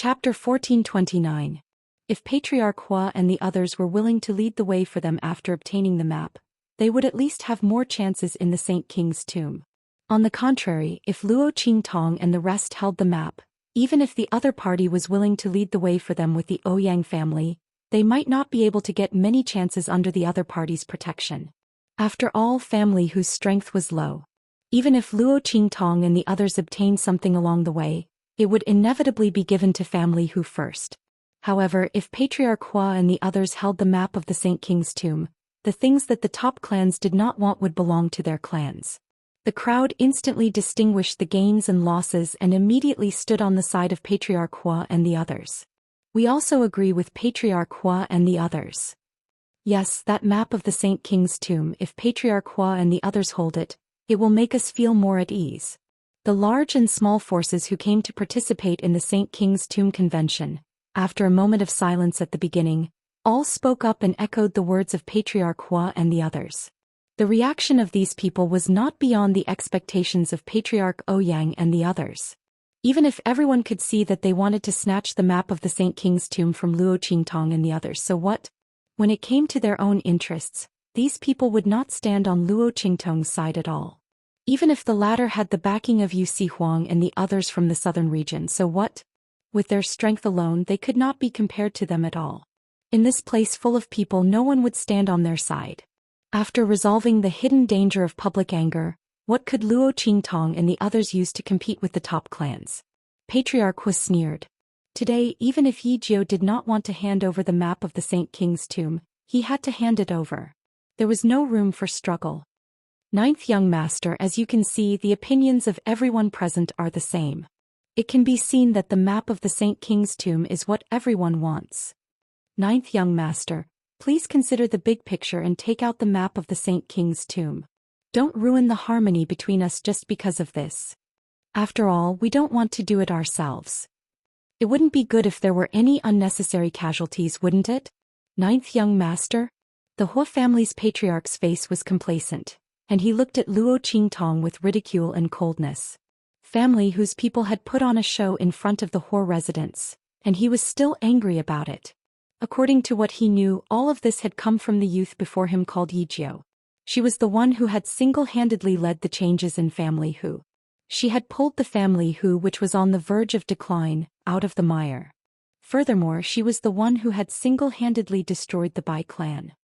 Chapter 1429. If Patriarch Hua and the others were willing to lead the way for them after obtaining the map, they would at least have more chances in the Saint King's tomb. On the contrary, if Luo Qingtong and the rest held the map, even if the other party was willing to lead the way for them with the Ouyang family, they might not be able to get many chances under the other party's protection. After all, family whose strength was low. Even if Luo Qingtong and the others obtained something along the way, it would inevitably be given to family who first. However, if Patriarch Hua and the others held the map of the Saint King's tomb, the things that the top clans did not want would belong to their clans. The crowd instantly distinguished the gains and losses and immediately stood on the side of Patriarch Hua and the others. We also agree with Patriarch Hua and the others. Yes, that map of the Saint King's tomb, if Patriarch Hua and the others hold it, it will make us feel more at ease. The large and small forces who came to participate in the Saint King's Tomb Convention, after a moment of silence at the beginning, all spoke up and echoed the words of Patriarch Hua and the others. The reaction of these people was not beyond the expectations of Patriarch Ouyang and the others. Even if everyone could see that they wanted to snatch the map of the Saint King's tomb from Luo Qingtong and the others, so what? When it came to their own interests, these people would not stand on Luo Qingtong's side at all. Even if the latter had the backing of Yu Huang and the others from the southern region, so what? With their strength alone, they could not be compared to them at all. In this place full of people, no one would stand on their side. After resolving the hidden danger of public anger, what could Luo Qingtong and the others use to compete with the top clans? Patriarch was sneered. Today, even if Yi Jiu did not want to hand over the map of the Saint King's tomb, he had to hand it over. There was no room for struggle. Ninth young master, as you can see, the opinions of everyone present are the same. It can be seen that the map of the Saint King's tomb is what everyone wants. Ninth young master, please consider the big picture and take out the map of the Saint King's tomb. Don't ruin the harmony between us just because of this. After all, we don't want to do it ourselves. It wouldn't be good if there were any unnecessary casualties, wouldn't it? Ninth young master? The Hua family's patriarch's face was complacent, and he looked at Luo Qingtong with ridicule and coldness. Family whose people had put on a show in front of the Hua residence, and he was still angry about it. According to what he knew, all of this had come from the youth before him called Yi Jiu. She was the one who had single-handedly led the changes in family Hu. She had pulled the family Hu, which was on the verge of decline, out of the mire. Furthermore, she was the one who had single-handedly destroyed the Bai clan.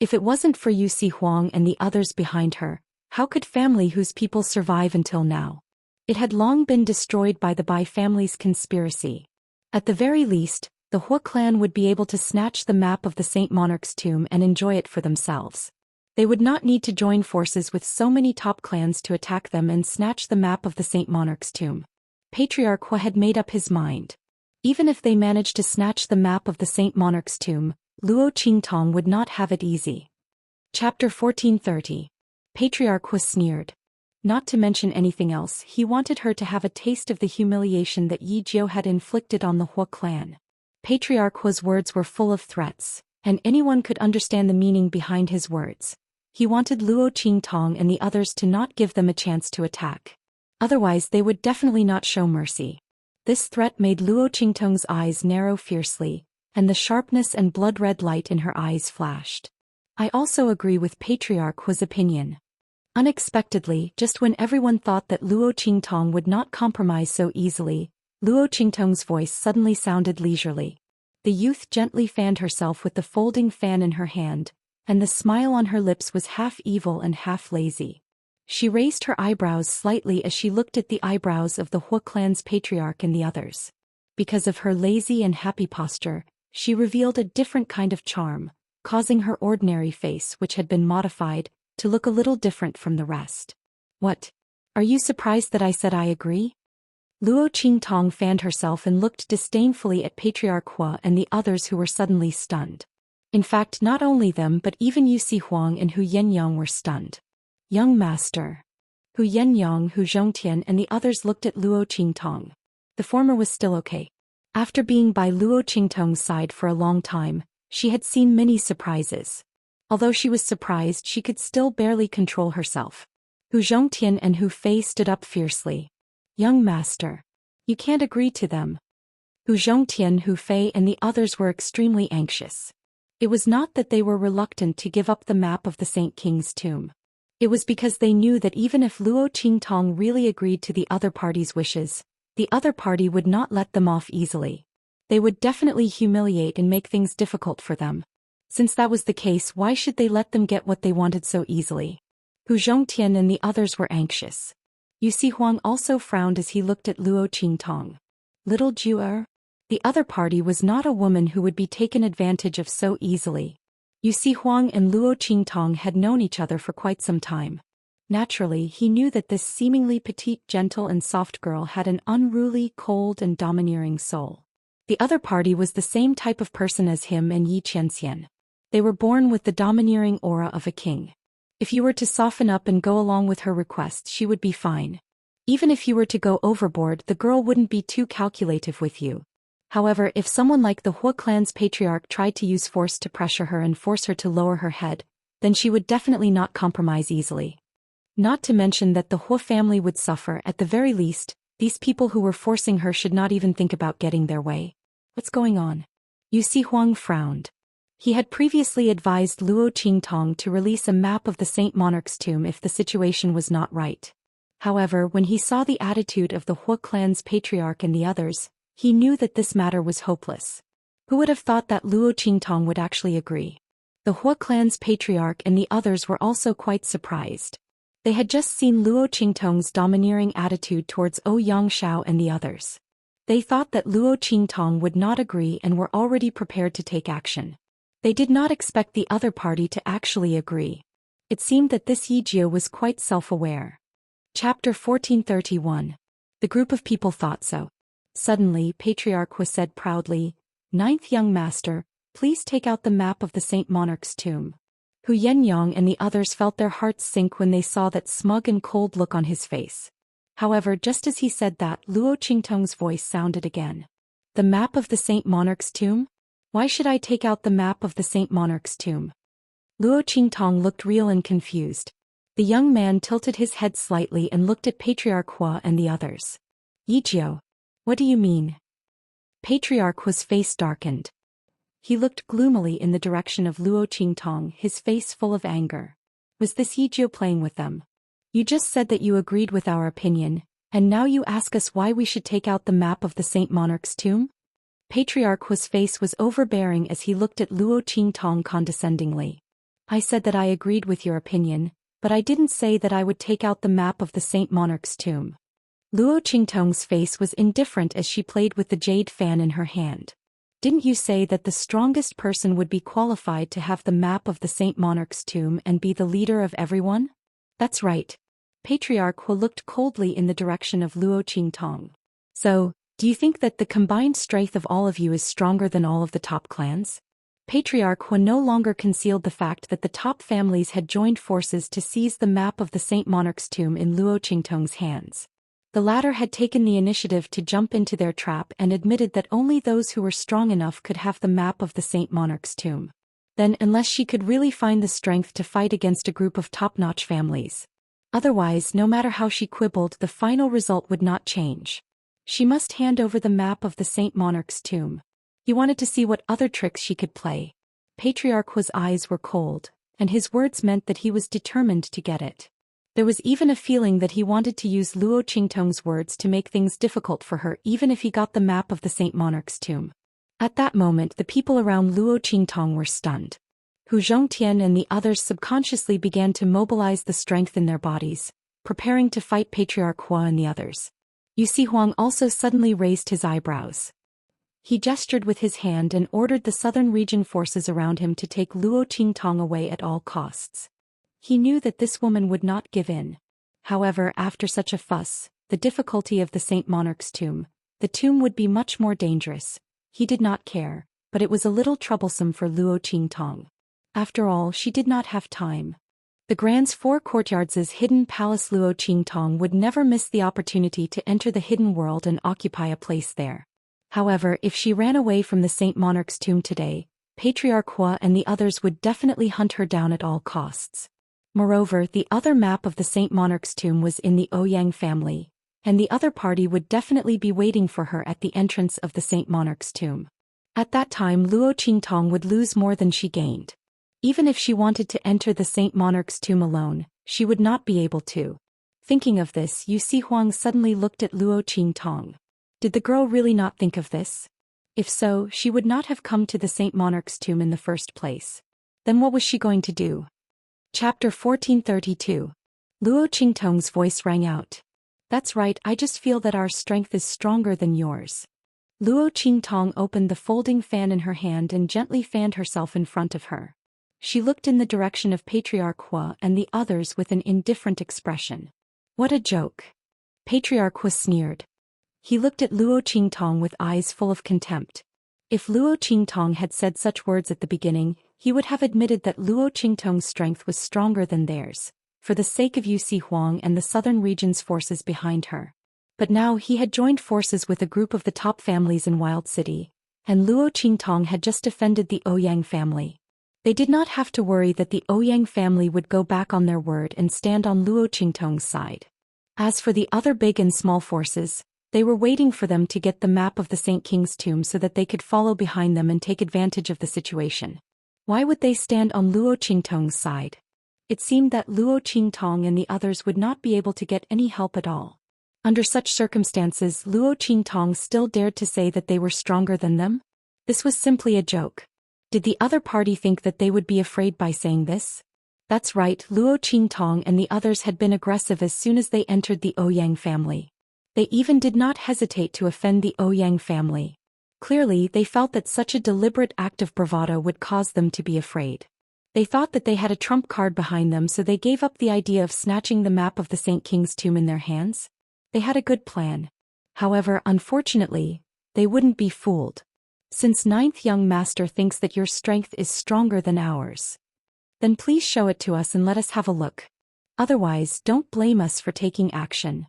If it wasn't for Yu Huang and the others behind her, how could family whose people survive until now? It had long been destroyed by the Bai family's conspiracy. At the very least, the Hua clan would be able to snatch the map of the Saint Monarch's tomb and enjoy it for themselves. They would not need to join forces with so many top clans to attack them and snatch the map of the Saint Monarch's tomb. Patriarch Hua had made up his mind. Even if they managed to snatch the map of the Saint Monarch's tomb, Luo Qingtong would not have it easy. Chapter 1430. Patriarch Hua sneered. Not to mention anything else, he wanted her to have a taste of the humiliation that Yi Jiu had inflicted on the Hua clan. Patriarch Hua's words were full of threats, and anyone could understand the meaning behind his words. He wanted Luo Qingtong and the others to not give them a chance to attack. Otherwise, they would definitely not show mercy. This threat made Luo Qingtong's eyes narrow fiercely, and the sharpness and blood-red light in her eyes flashed. I also agree with Patriarch Hua's opinion. Unexpectedly, just when everyone thought that Luo Qingtong would not compromise so easily, Luo Qingtong's voice suddenly sounded leisurely. The youth gently fanned herself with the folding fan in her hand, and the smile on her lips was half evil and half lazy. She raised her eyebrows slightly as she looked at the eyebrows of the Hua clan's patriarch and the others. Because of her lazy and happy posture, she revealed a different kind of charm, causing her ordinary face, which had been modified, to look a little different from the rest. What? Are you surprised that I said I agree? Luo Qingtong fanned herself and looked disdainfully at Patriarch Hua and the others who were suddenly stunned. In fact, not only them but even Yu Huang and Hu Yenyang were stunned. Young master. Hu Yenyang, Hu Zhongtian and the others looked at Luo Qingtong. The former was still okay. After being by Luo Qingtong's side for a long time, she had seen many surprises. Although she was surprised, she could still barely control herself. Hu Zhongtian and Hu Fei stood up fiercely. Young master. You can't agree to them. Hu Zhongtian, Hu Fei and the others were extremely anxious. It was not that they were reluctant to give up the map of the Saint King's tomb. It was because they knew that even if Luo Qingtong really agreed to the other party's wishes, the other party would not let them off easily. They would definitely humiliate and make things difficult for them. Since that was the case, why should they let them get what they wanted so easily? Hu Zhongtian and the others were anxious. Yu Huang also frowned as he looked at Luo Qingtong. Little Ju'er? The other party was not a woman who would be taken advantage of so easily. Yu Huang and Luo Qingtong had known each other for quite some time. Naturally, he knew that this seemingly petite, gentle and soft girl had an unruly, cold and domineering soul. The other party was the same type of person as him and Yi Qianxian. They were born with the domineering aura of a king. If you were to soften up and go along with her request, she would be fine. Even if you were to go overboard, the girl wouldn't be too calculative with you. However, if someone like the Hua clan's patriarch tried to use force to pressure her and force her to lower her head, then she would definitely not compromise easily. Not to mention that the Hua family would suffer. At the very least, these people who were forcing her should not even think about getting their way. What's going on? Yu Huang frowned. He had previously advised Luo Qingtong to release a map of the Saint Monarch's tomb if the situation was not right. However, when he saw the attitude of the Hua clan's patriarch and the others, he knew that this matter was hopeless. Who would have thought that Luo Qingtong would actually agree? The Hua clan's patriarch and the others were also quite surprised. They had just seen Luo Qingtong's domineering attitude towards Ouyang Shao and the others. They thought that Luo Qingtong would not agree and were already prepared to take action. They did not expect the other party to actually agree. It seemed that this Yijie was quite self-aware. Chapter 1431. The group of people thought so. Suddenly, Patriarch Hua said proudly, "Ninth young master, please take out the map of the Saint Monarch's tomb." Hu Yenyang and the others felt their hearts sink when they saw that smug and cold look on his face. However, just as he said that, Luo Qingtong's voice sounded again. "The map of the Saint Monarch's tomb? Why should I take out the map of the Saint Monarch's tomb?" Luo Qingtong looked real and confused. The young man tilted his head slightly and looked at Patriarch Hua and the others. "Yijio, what do you mean?" Patriarch Hua's face darkened. He looked gloomily in the direction of Luo Qingtong, his face full of anger. Was this Yijio playing with them? "You just said that you agreed with our opinion, and now you ask us why we should take out the map of the Saint Monarch's tomb?" Patriarch Hua's face was overbearing as he looked at Luo Qingtong condescendingly. "I said that I agreed with your opinion, but I didn't say that I would take out the map of the Saint Monarch's tomb." Luo Qingtong's face was indifferent as she played with the jade fan in her hand. "Didn't you say that the strongest person would be qualified to have the map of the Saint Monarch's tomb and be the leader of everyone?" "That's right." Patriarch Hua looked coldly in the direction of Luo Qingtong. "So, do you think that the combined strength of all of you is stronger than all of the top clans?" Patriarch Hua no longer concealed the fact that the top families had joined forces to seize the map of the Saint Monarch's tomb in Luo Qingtong's hands. The latter had taken the initiative to jump into their trap and admitted that only those who were strong enough could have the map of the Saint Monarch's tomb. Then, unless she could really find the strength to fight against a group of top-notch families. Otherwise, no matter how she quibbled, the final result would not change. She must hand over the map of the Saint Monarch's tomb. He wanted to see what other tricks she could play. Patriarch Hua's eyes were cold, and his words meant that he was determined to get it. There was even a feeling that he wanted to use Luo Qingtong's words to make things difficult for her even if he got the map of the Saint Monarch's tomb. At that moment, the people around Luo Qingtong were stunned. Hu Zhongtian and the others subconsciously began to mobilize the strength in their bodies, preparing to fight Patriarch Hua and the others. Yu Huang also suddenly raised his eyebrows. He gestured with his hand and ordered the southern region forces around him to take Luo Qingtong away at all costs. He knew that this woman would not give in. However, after such a fuss, the difficulty of the Saint Monarch's tomb, the tomb would be much more dangerous. He did not care, but it was a little troublesome for Luo Qingtong. After all, she did not have time. The Grand's 4 courtyards' hidden palace. Luo Qingtong would never miss the opportunity to enter the hidden world and occupy a place there. However, if she ran away from the Saint Monarch's tomb today, Patriarch Hua and the others would definitely hunt her down at all costs. Moreover, the other map of the Saint Monarch's tomb was in the Ouyang family, and the other party would definitely be waiting for her at the entrance of the Saint Monarch's tomb. At that time Luo Qingtong would lose more than she gained. Even if she wanted to enter the Saint Monarch's tomb alone, she would not be able to. Thinking of this, Yu Huang suddenly looked at Luo Qingtong. Did the girl really not think of this? If so, she would not have come to the Saint Monarch's tomb in the first place. Then what was she going to do? Chapter 1432. Luo Qingtong's voice rang out. That's right, I just feel that our strength is stronger than yours. Luo Qingtong opened the folding fan in her hand and gently fanned herself in front of her. She looked in the direction of Patriarch Hua and the others with an indifferent expression. What a joke. Patriarch Hua sneered. He looked at Luo Qingtong with eyes full of contempt. If Luo Qingtong had said such words at the beginning, he would have admitted that Luo Qingtong's strength was stronger than theirs, for the sake of Yu Huang and the southern region's forces behind her. But now he had joined forces with a group of the top families in Wild City, and Luo Qingtong had just defended the Ouyang family. They did not have to worry that the Ouyang family would go back on their word and stand on Luo Qingtong's side. As for the other big and small forces, they were waiting for them to get the map of the Saint King's tomb so that they could follow behind them and take advantage of the situation. Why would they stand on Luo Qingtong's side? It seemed that Luo Qingtong and the others would not be able to get any help at all. Under such circumstances, Luo Qingtong still dared to say that they were stronger than them? This was simply a joke. Did the other party think that they would be afraid by saying this? That's right, Luo Qingtong and the others had been aggressive as soon as they entered the Ouyang family. They even did not hesitate to offend the Ouyang family. Clearly, they felt that such a deliberate act of bravado would cause them to be afraid. They thought that they had a trump card behind them, so they gave up the idea of snatching the map of the Saint King's tomb in their hands. They had a good plan. However, unfortunately, they wouldn't be fooled. Since ninth young master thinks that your strength is stronger than ours, then please show it to us and let us have a look. Otherwise, don't blame us for taking action.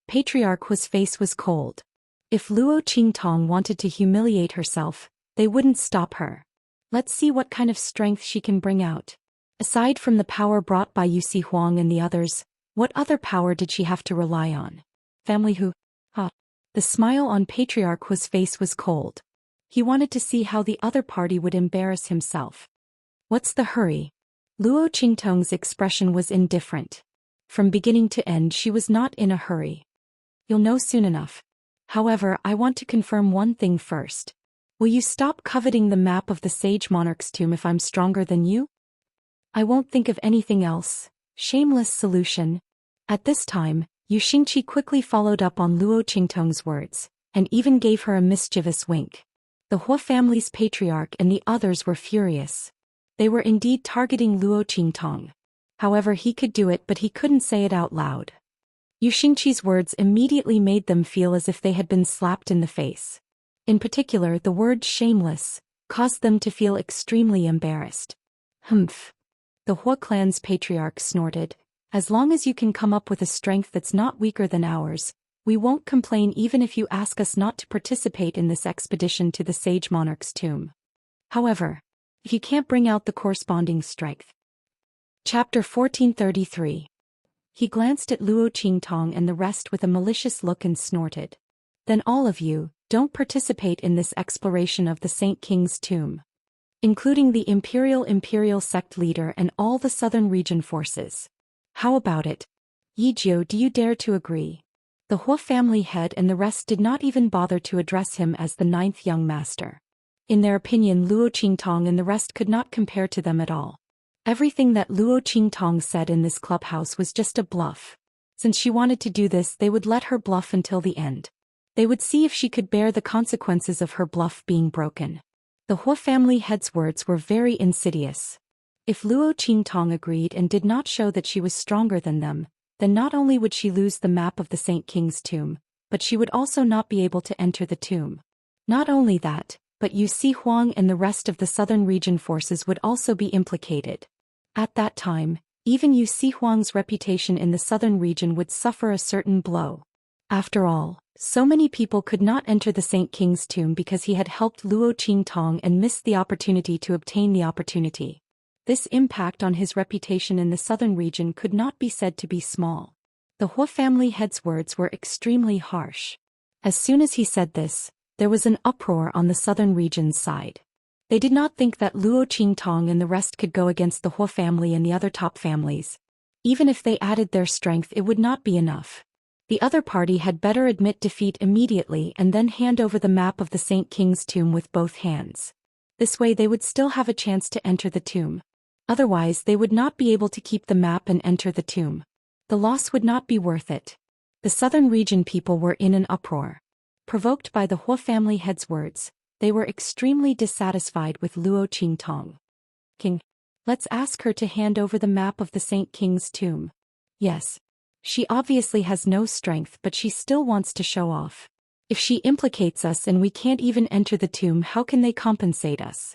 Patriarch Hua's face was cold. If Luo Qingtong wanted to humiliate herself, they wouldn't stop her. Let's see what kind of strength she can bring out. Aside from the power brought by Yu Huang and the others, what other power did she have to rely on? Family who? The smile on Patriarch Hua's face was cold. He wanted to see how the other party would embarrass himself. What's the hurry? Luo Qingtong's expression was indifferent. From beginning to end she was not in a hurry. You'll know soon enough. However, I want to confirm one thing first. Will you stop coveting the map of the Sage Monarch's tomb if I'm stronger than you? I won't think of anything else. Shameless solution. At this time, Yu Xingqi quickly followed up on Luo Qingtong's words, and even gave her a mischievous wink. The Hua family's patriarch and the others were furious. They were indeed targeting Luo Qingtong. However, he could do it, but he couldn't say it out loud. Yu Xingqi's words immediately made them feel as if they had been slapped in the face. In particular, the word shameless caused them to feel extremely embarrassed. Humph. The Hua clan's patriarch snorted. As long as you can come up with a strength that's not weaker than ours, we won't complain even if you ask us not to participate in this expedition to the Sage Monarch's tomb. However, if you can't bring out the corresponding strength. Chapter 1433. He glanced at Luo Qingtong and the rest with a malicious look and snorted. Then all of you, don't participate in this exploration of the Saint King's tomb. Including the Imperial sect leader and all the southern region forces. How about it? Yijiu, do you dare to agree? The Hua family head and the rest did not even bother to address him as the ninth young master. In their opinion, Luo Qingtong and the rest could not compare to them at all. Everything that Luo Qingtong said in this clubhouse was just a bluff. Since she wanted to do this, they would let her bluff until the end. They would see if she could bear the consequences of her bluff being broken. The Hua family head's words were very insidious. If Luo Qingtong agreed and did not show that she was stronger than them, then not only would she lose the map of the Saint King's tomb, but she would also not be able to enter the tomb. Not only that, but Yu Huang and the rest of the southern region forces would also be implicated. At that time, even Yu Huang's reputation in the southern region would suffer a certain blow. After all, so many people could not enter the Saint King's tomb because he had helped Luo Qingtong and missed the opportunity to obtain the opportunity. This impact on his reputation in the southern region could not be said to be small. The Hua family head's words were extremely harsh. As soon as he said this, there was an uproar on the southern region's side. They did not think that Luo Qingtong and the rest could go against the Hua family and the other top families. Even if they added their strength, it would not be enough. The other party had better admit defeat immediately and then hand over the map of the Saint King's tomb with both hands. This way they would still have a chance to enter the tomb. Otherwise they would not be able to keep the map and enter the tomb. The loss would not be worth it. The southern region people were in an uproar. Provoked by the Hua family head's words, they were extremely dissatisfied with Luo Qingtong. King, let's ask her to hand over the map of the Saint King's tomb. Yes. She obviously has no strength, but she still wants to show off. If she implicates us and we can't even enter the tomb, how can they compensate us?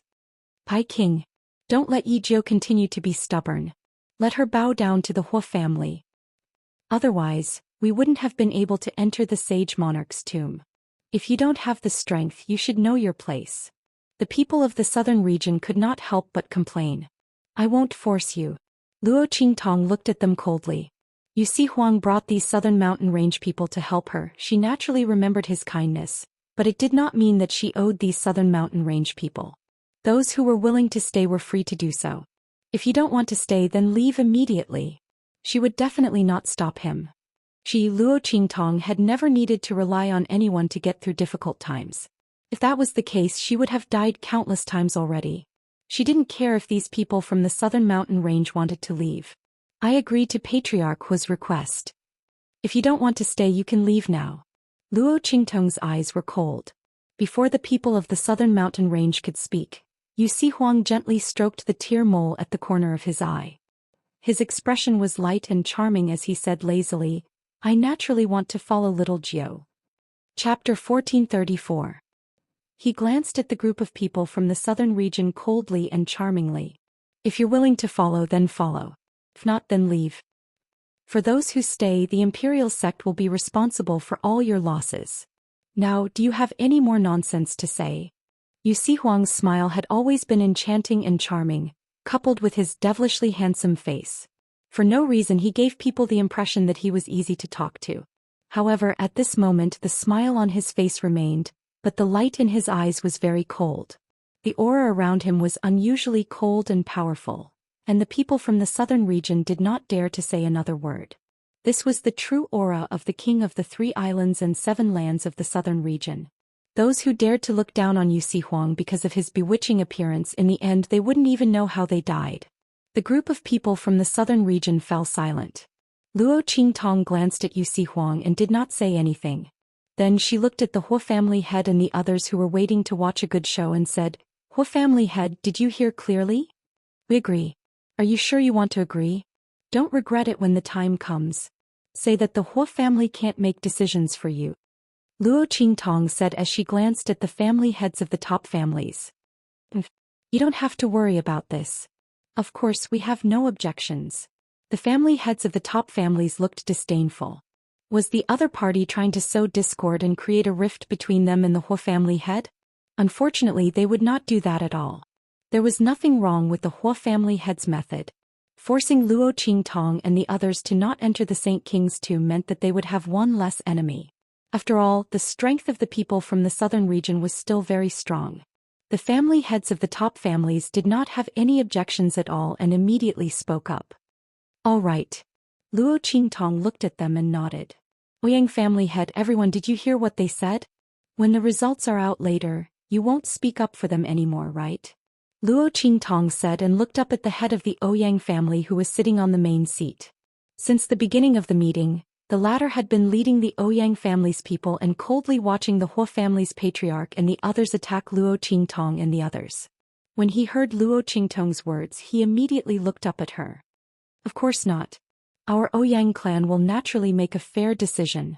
Pai King, don't let Yi Jiu continue to be stubborn. Let her bow down to the Hua family. Otherwise, we wouldn't have been able to enter the sage monarch's tomb. If you don't have the strength, you should know your place. The people of the southern region could not help but complain. I won't force you. Luo Qingtong looked at them coldly. You see, Huang brought these southern mountain range people to help her. She naturally remembered his kindness, but it did not mean that she owed these southern mountain range people. Those who were willing to stay were free to do so. If you don't want to stay, then leave immediately. She would definitely not stop him. Luo Qingtong had never needed to rely on anyone to get through difficult times. If that was the case, she would have died countless times already. She didn't care if these people from the southern mountain range wanted to leave. I agreed to Patriarch Hua's request. If you don't want to stay, you can leave now. Luo Qingtong's eyes were cold. Before the people of the southern mountain range could speak, Yu Si Huang gently stroked the tear mole at the corner of his eye. His expression was light and charming as he said lazily, I naturally want to follow little Jiu. Chapter 1434. He glanced at the group of people from the southern region coldly and charmingly. If you're willing to follow, then follow. If not, then leave. For those who stay, the imperial sect will be responsible for all your losses. Now, do you have any more nonsense to say? Yu Si Huang's smile had always been enchanting and charming, coupled with his devilishly handsome face. For no reason he gave people the impression that he was easy to talk to. However, at this moment the smile on his face remained, but the light in his eyes was very cold. The aura around him was unusually cold and powerful, and the people from the southern region did not dare to say another word. This was the true aura of the king of the 3 islands and 7 lands of the southern region. Those who dared to look down on Yu Si Huang because of his bewitching appearance, in the end they wouldn't even know how they died. The group of people from the southern region fell silent. Luo Qingtong glanced at Yu Si Huang and did not say anything. Then she looked at the Hua family head and the others who were waiting to watch a good show and said, Hua family head, did you hear clearly? We agree. Are you sure you want to agree? Don't regret it when the time comes. Say that the Hua family can't make decisions for you. Luo Qingtong said as she glanced at the family heads of the top families. You don't have to worry about this. Of course, we have no objections. The family heads of the top families looked disdainful. Was the other party trying to sow discord and create a rift between them and the Hua family head? Unfortunately, they would not do that at all. There was nothing wrong with the Hua family head's method. Forcing Luo Qingtong and the others to not enter the Saint King's tomb meant that they would have one less enemy. After all, the strength of the people from the southern region was still very strong. The family heads of the top families did not have any objections at all and immediately spoke up. All right. Luo Qingtong looked at them and nodded. Ouyang family head, everyone, did you hear what they said? When the results are out later, you won't speak up for them anymore, right? Luo Qingtong said and looked up at the head of the Ouyang family who was sitting on the main seat. Since the beginning of the meeting, the latter had been leading the Ouyang family's people and coldly watching the Hua family's patriarch and the others attack Luo Qingtong and the others. When he heard Luo Qingtong's words, he immediately looked up at her. Of course not. Our Ouyang clan will naturally make a fair decision.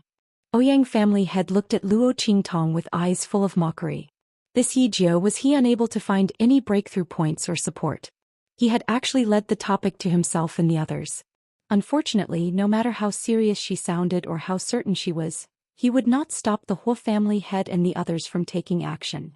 Ouyang family head looked at Luo Qingtong with eyes full of mockery. This Yi Jiu, was he unable to find any breakthrough points or support? He had actually led the topic to himself and the others. Unfortunately, no matter how serious she sounded or how certain she was, he would not stop the Hua family head and the others from taking action.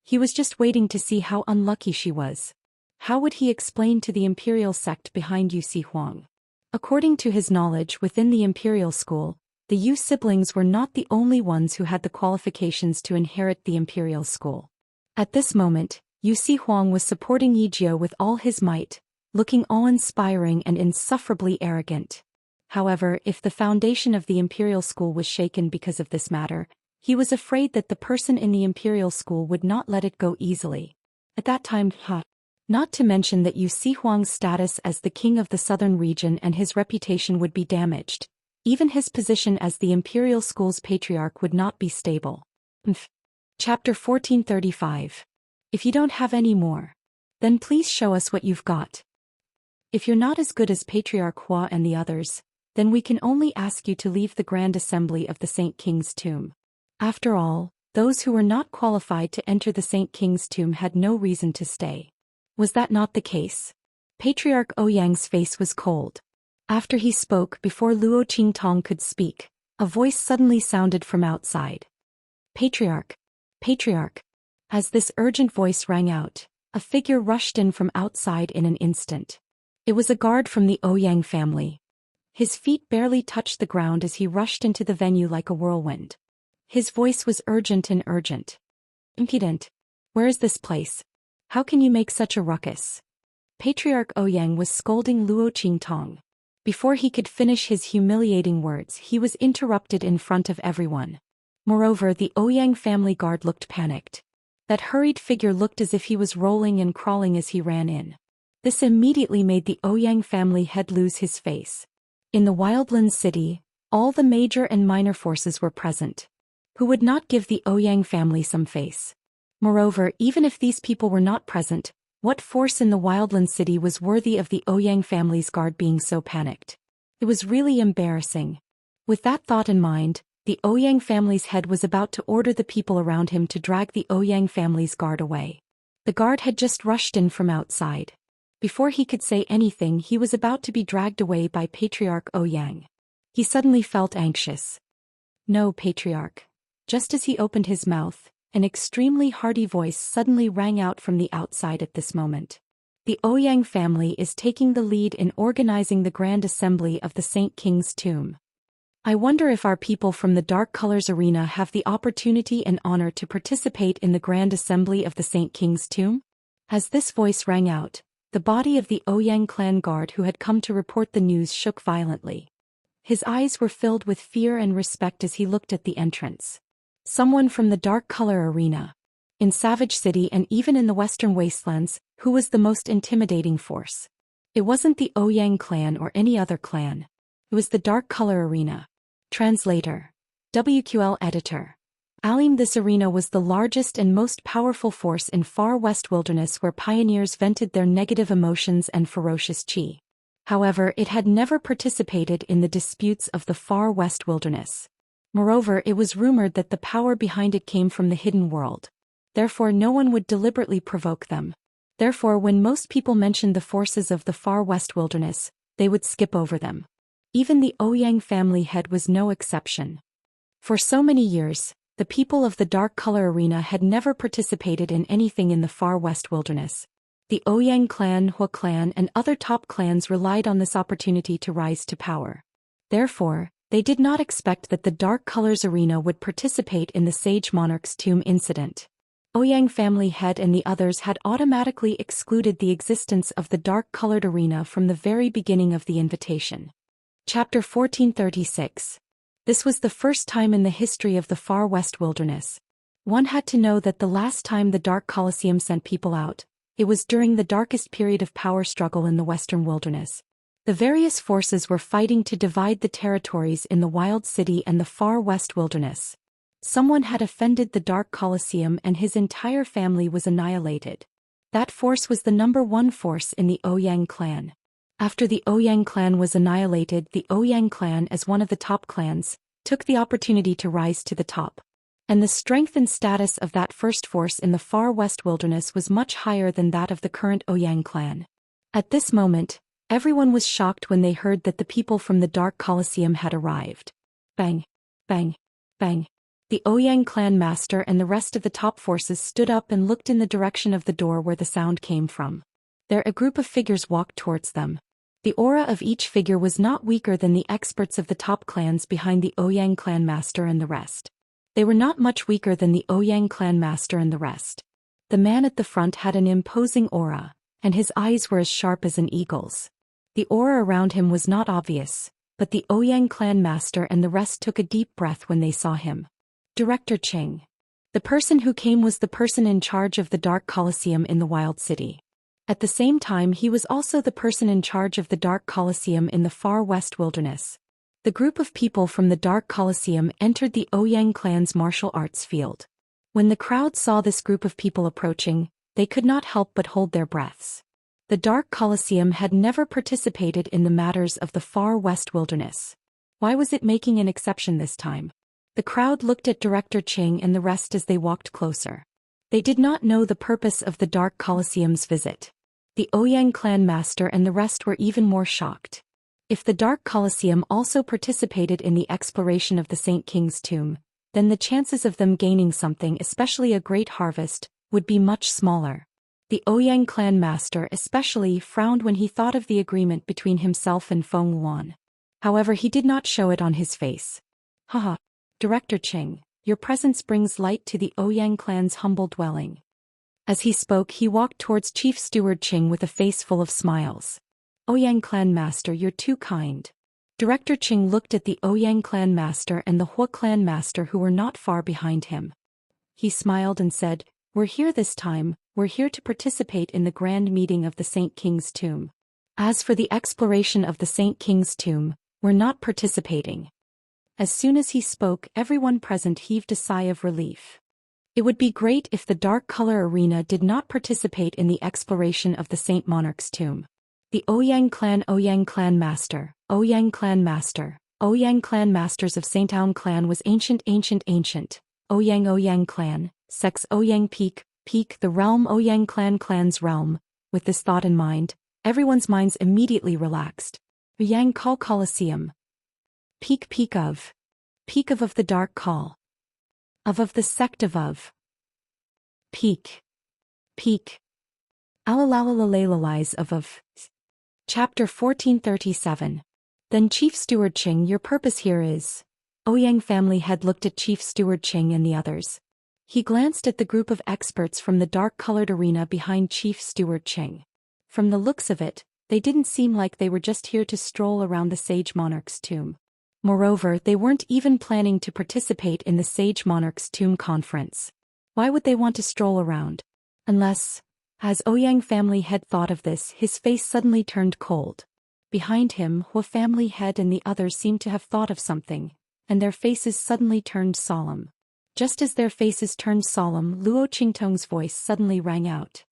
He was just waiting to see how unlucky she was. How would he explain to the imperial sect behind Yu Si Huang? According to his knowledge within the Imperial School, the Yu siblings were not the only ones who had the qualifications to inherit the Imperial School. At this moment, Yu Huang was supporting Yijio with all his might, looking awe-inspiring and insufferably arrogant. However, if the foundation of the Imperial School was shaken because of this matter, he was afraid that the person in the Imperial School would not let it go easily. At that time, not to mention that Yu Huang's status as the king of the southern region and his reputation would be damaged. Even his position as the Imperial School's patriarch would not be stable. Chapter 1435. If you don't have any more, then please show us what you've got. If you're not as good as Patriarch Hua and the others, then we can only ask you to leave the Grand Assembly of the Saint King's tomb. After all, those who were not qualified to enter the Saint King's tomb had no reason to stay. Was that not the case? Patriarch Ouyang's face was cold. After he spoke, before Luo Qingtong could speak, a voice suddenly sounded from outside. Patriarch! Patriarch! As this urgent voice rang out, a figure rushed in from outside in an instant. It was a guard from the Ouyang family. His feet barely touched the ground as he rushed into the venue like a whirlwind. His voice was urgent and urgent. Impudent! Where is this place? How can you make such a ruckus? Patriarch Ouyang was scolding Luo Qingtong. Before he could finish his humiliating words, he was interrupted in front of everyone. Moreover, the Ouyang family guard looked panicked. That hurried figure looked as if he was rolling and crawling as he ran in. This immediately made the Ouyang family head lose his face. In the Wildland city, all the major and minor forces were present. Who would not give the Ouyang family some face? Moreover, even if these people were not present, what force in the Wildland city was worthy of the Ouyang family's guard being so panicked? It was really embarrassing. With that thought in mind, the Ouyang family's head was about to order the people around him to drag the Ouyang family's guard away. The guard had just rushed in from outside. Before he could say anything, he was about to be dragged away by Patriarch Ouyang. He suddenly felt anxious. No, Patriarch. Just as he opened his mouth, an extremely hearty voice suddenly rang out from the outside at this moment. The Ouyang family is taking the lead in organizing the Grand Assembly of the Saint King's tomb. I wonder if our people from the Dark Colors Arena have the opportunity and honor to participate in the Grand Assembly of the Saint King's tomb? As this voice rang out, the body of the Ouyang clan guard who had come to report the news shook violently. His eyes were filled with fear and respect as he looked at the entrance. Someone from the Dark Color Arena. In Savage City and even in the Western Wastelands, who was the most intimidating force? It wasn't the Ouyang clan or any other clan. It was the Dark Color Arena. Translator. WQL Editor. Alim. This arena was the largest and most powerful force in Far West Wilderness where pioneers vented their negative emotions and ferocious chi. However, it had never participated in the disputes of the Far West Wilderness. Moreover, it was rumored that the power behind it came from the hidden world. Therefore, no one would deliberately provoke them. Therefore, when most people mentioned the forces of the Far West Wilderness, they would skip over them. Even the Ouyang family head was no exception. For so many years, the people of the Dark Color Arena had never participated in anything in the Far West Wilderness. The Ouyang clan, Hua clan, and other top clans relied on this opportunity to rise to power. Therefore, they did not expect that the Dark Colors Arena would participate in the Sage Monarch's tomb incident. Ouyang family head and the others had automatically excluded the existence of the dark-colored arena from the very beginning of the invitation. Chapter 1436. This was the first time in the history of the Far West Wilderness. One had to know that the last time the Dark Colosseum sent people out, it was during the darkest period of power struggle in the Western Wilderness. The various forces were fighting to divide the territories in the Wild City and the Far West Wilderness. Someone had offended the Dark Colosseum and his entire family was annihilated. That force was the #1 force in the Ouyang clan. After the Ouyang clan was annihilated, the Ouyang clan, as one of the top clans, took the opportunity to rise to the top. And the strength and status of that first force in the Far West Wilderness was much higher than that of the current Ouyang clan. At this moment, everyone was shocked when they heard that the people from the Dark Colosseum had arrived. Bang! Bang! Bang! The Ouyang clan master and the rest of the top forces stood up and looked in the direction of the door where the sound came from. There a group of figures walked towards them. The aura of each figure was not weaker than the experts of the top clans behind the Ouyang clan master and the rest. They were not much weaker than the Ouyang clan master and the rest. The man at the front had an imposing aura, and his eyes were as sharp as an eagle's. The aura around him was not obvious, but the Ouyang clan master and the rest took a deep breath when they saw him. Director Qing. The person who came was the person in charge of the Dark Colosseum in the Wild City. At the same time, he was also the person in charge of the Dark Colosseum in the Far West Wilderness. The group of people from the Dark Colosseum entered the Ouyang clan's martial arts field. When the crowd saw this group of people approaching, they could not help but hold their breaths. The Dark Colosseum had never participated in the matters of the Far West Wilderness. Why was it making an exception this time? The crowd looked at Director Qing and the rest as they walked closer. They did not know the purpose of the Dark Colosseum's visit. The Ouyang clan master and the rest were even more shocked. If the Dark Colosseum also participated in the exploration of the Saint King's tomb, then the chances of them gaining something, especially a great harvest, would be much smaller. The Ouyang clan master especially frowned when he thought of the agreement between himself and Feng Wuan. However, he did not show it on his face. Haha. Director Qing, your presence brings light to the Ouyang clan's humble dwelling. As he spoke, he walked towards Chief Steward Qing with a face full of smiles. Ouyang clan master, you're too kind. Director Qing looked at the Ouyang clan master and the Hua clan master who were not far behind him. He smiled and said, we're here this time, we're here to participate in the grand meeting of the Saint King's tomb. As for the exploration of the Saint King's tomb, we're not participating. As soon as he spoke, everyone present heaved a sigh of relief. It would be great if the Dark Color Arena did not participate in the exploration of the Saint Monarch's tomb. The Ouyang clan master, Ouyang clan master, Ouyang clan masters of Saint Aun clan was ancient. Ouyang clan, sex Ouyang peak, the realm Ouyang clan's realm. With this thought in mind, everyone's minds immediately relaxed. Ouyang Call Colosseum. Peak of the Dark Call. Of the sect of. Peak. Alalalalalalalies of. Chapter 1437. Then Chief Steward Qing, your purpose here is. Ouyang family head looked at Chief Steward Qing and the others. He glanced at the group of experts from the dark-colored arena behind Chief Steward Qing. From the looks of it, they didn't seem like they were just here to stroll around the Sage Monarch's tomb. Moreover, they weren't even planning to participate in the Sage Monarch's tomb conference. Why would they want to stroll around? Unless, as Ouyang family head thought of this, his face suddenly turned cold. Behind him, Hua family head and the others seemed to have thought of something, and their faces suddenly turned solemn. Just as their faces turned solemn, Luo Qingtong's voice suddenly rang out.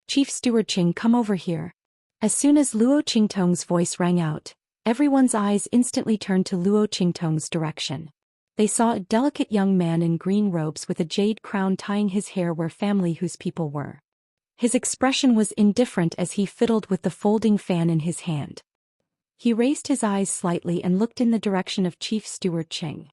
Chief Steward Qing, come over here. As soon as Luo Qingtong's voice rang out, everyone's eyes instantly turned to Luo Qingtong's direction. They saw a delicate young man in green robes with a jade crown tying his hair where family whose people were. His expression was indifferent as he fiddled with the folding fan in his hand. He raised his eyes slightly and looked in the direction of Chief Steward Qing.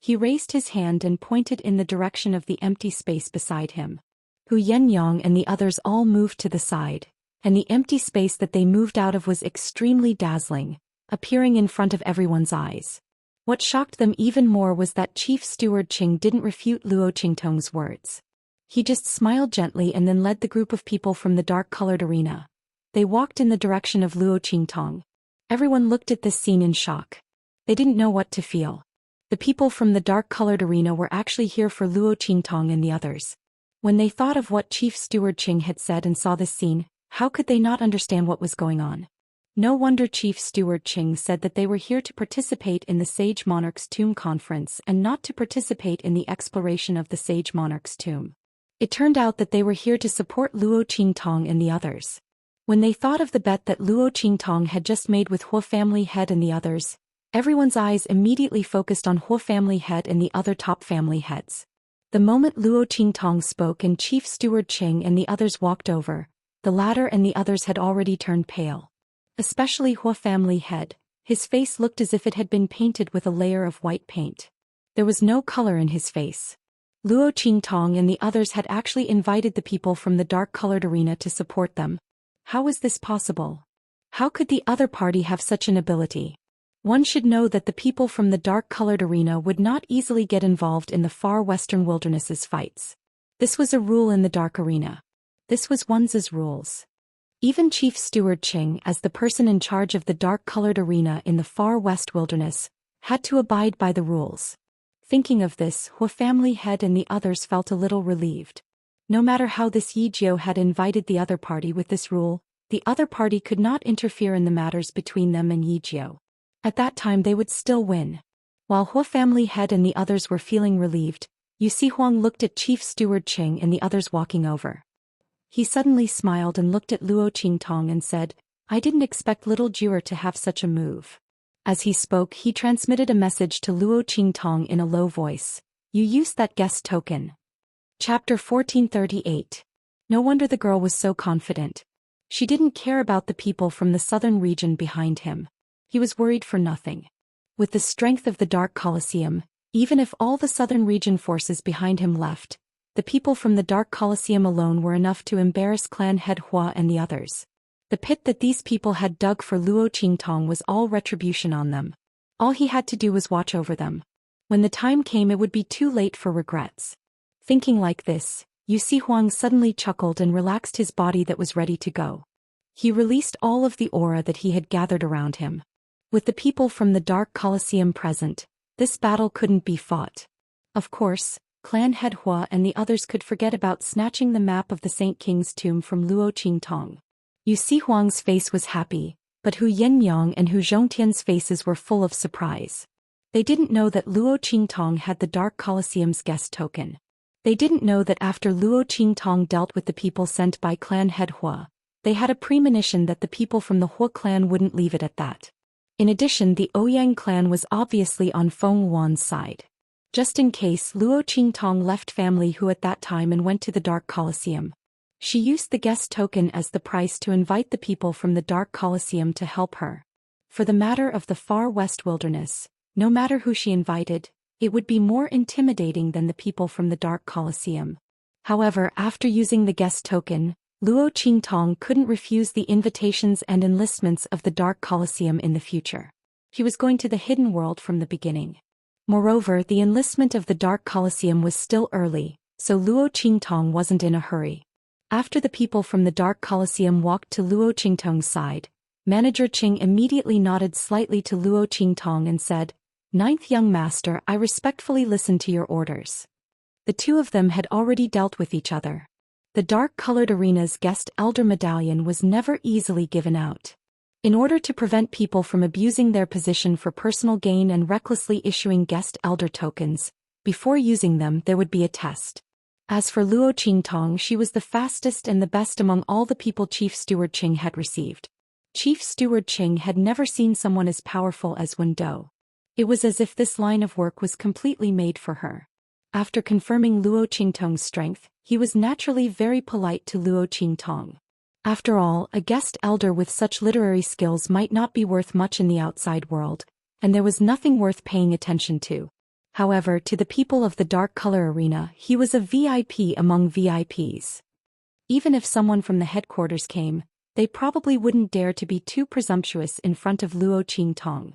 He raised his hand and pointed in the direction of the empty space beside him. Hu Yenyang and the others all moved to the side, and the empty space that they moved out of was extremely dazzling, appearing in front of everyone's eyes. What shocked them even more was that Chief Steward Qing didn't refute Luo Qingtong's words. He just smiled gently and then led the group of people from the dark-colored arena. They walked in the direction of Luo Qingtong. Everyone looked at this scene in shock. They didn't know what to feel. The people from the dark-colored arena were actually here for Luo Qingtong and the others. When they thought of what Chief Steward Qing had said and saw this scene, how could they not understand what was going on? No wonder Chief Steward Qing said that they were here to participate in the Sage Monarch's tomb conference and not to participate in the exploration of the Sage Monarch's tomb. It turned out that they were here to support Luo Qingtong and the others. When they thought of the bet that Luo Qingtong had just made with Hua family head and the others, everyone's eyes immediately focused on Hua family head and the other top family heads. The moment Luo Qingtong spoke and Chief Steward Qing and the others walked over, the latter and the others had already turned pale. Especially Hua family head, his face looked as if it had been painted with a layer of white paint. There was no color in his face. Luo Qingtong and the others had actually invited the people from the dark-colored arena to support them. How was this possible? How could the other party have such an ability? One should know that the people from the dark-colored arena would not easily get involved in the far western wilderness's fights. This was a rule in the dark arena. This was one's rules. Even Chief Steward Qing, as the person in charge of the dark-colored arena in the far west wilderness, had to abide by the rules. Thinking of this, Hua family head and the others felt a little relieved. No matter how this Yijiu had invited the other party with this rule, the other party could not interfere in the matters between them and Yijiu. At that time they would still win. While Hua family head and the others were feeling relieved, Yu Huang looked at Chief Steward Qing and the others walking over. He suddenly smiled and looked at Luo Qingtong and said, "I didn't expect little Juror to have such a move." As he spoke, he transmitted a message to Luo Qingtong in a low voice. "You used that guest token." Chapter 1438. No wonder the girl was so confident. She didn't care about the people from the southern region behind him. He was worried for nothing. With the strength of the Dark Colosseum, even if all the southern region forces behind him left, the people from the Dark Colosseum alone were enough to embarrass clan head Hua and the others. The pit that these people had dug for Luo Qingtong was all retribution on them. All he had to do was watch over them. When the time came, it would be too late for regrets. Thinking like this, Yu Huang suddenly chuckled and relaxed his body that was ready to go. He released all of the aura that he had gathered around him. With the people from the Dark Colosseum present, this battle couldn't be fought. Of course, clan head Hua and the others could forget about snatching the map of the Saint King's tomb from Luo Qingtong. Yu Huang's face was happy, but Hu Yenyang and Hu Zhongtian's faces were full of surprise. They didn't know that Luo Qingtong had the Dark Colosseum's guest token. They didn't know that after Luo Qingtong dealt with the people sent by clan head Hua, they had a premonition that the people from the Hua clan wouldn't leave it at that. In addition, the Ouyang clan was obviously on Feng Wan's side. Just in case, Luo Qingtong left family Hu at that time and went to the Dark Colosseum. She used the guest token as the price to invite the people from the Dark Colosseum to help her. For the matter of the far west wilderness, no matter who she invited, it would be more intimidating than the people from the Dark Colosseum. However, after using the guest token, Luo Qingtong couldn't refuse the invitations and enlistments of the Dark Colosseum in the future. He was going to the hidden world from the beginning. Moreover, the enlistment of the Dark Colosseum was still early, so Luo Qingtong wasn't in a hurry. After the people from the Dark Colosseum walked to Luo Qingtong's side, Manager Qing immediately nodded slightly to Luo Qingtong and said, "Ninth young master, I respectfully listen to your orders." The two of them had already dealt with each other. The dark-colored arena's guest elder medallion was never easily given out. In order to prevent people from abusing their position for personal gain and recklessly issuing guest elder tokens, before using them there would be a test. As for Luo Qingtong, she was the fastest and the best among all the people Chief Steward Qing had received. Chief Steward Qing had never seen someone as powerful as Wen Do. It was as if this line of work was completely made for her. After confirming Luo Qingtong's strength, he was naturally very polite to Luo Qingtong. After all, a guest elder with such literary skills might not be worth much in the outside world, and there was nothing worth paying attention to. However, to the people of the Dark Color Arena, he was a VIP among VIPs. Even if someone from the headquarters came, they probably wouldn't dare to be too presumptuous in front of Luo Qingtong.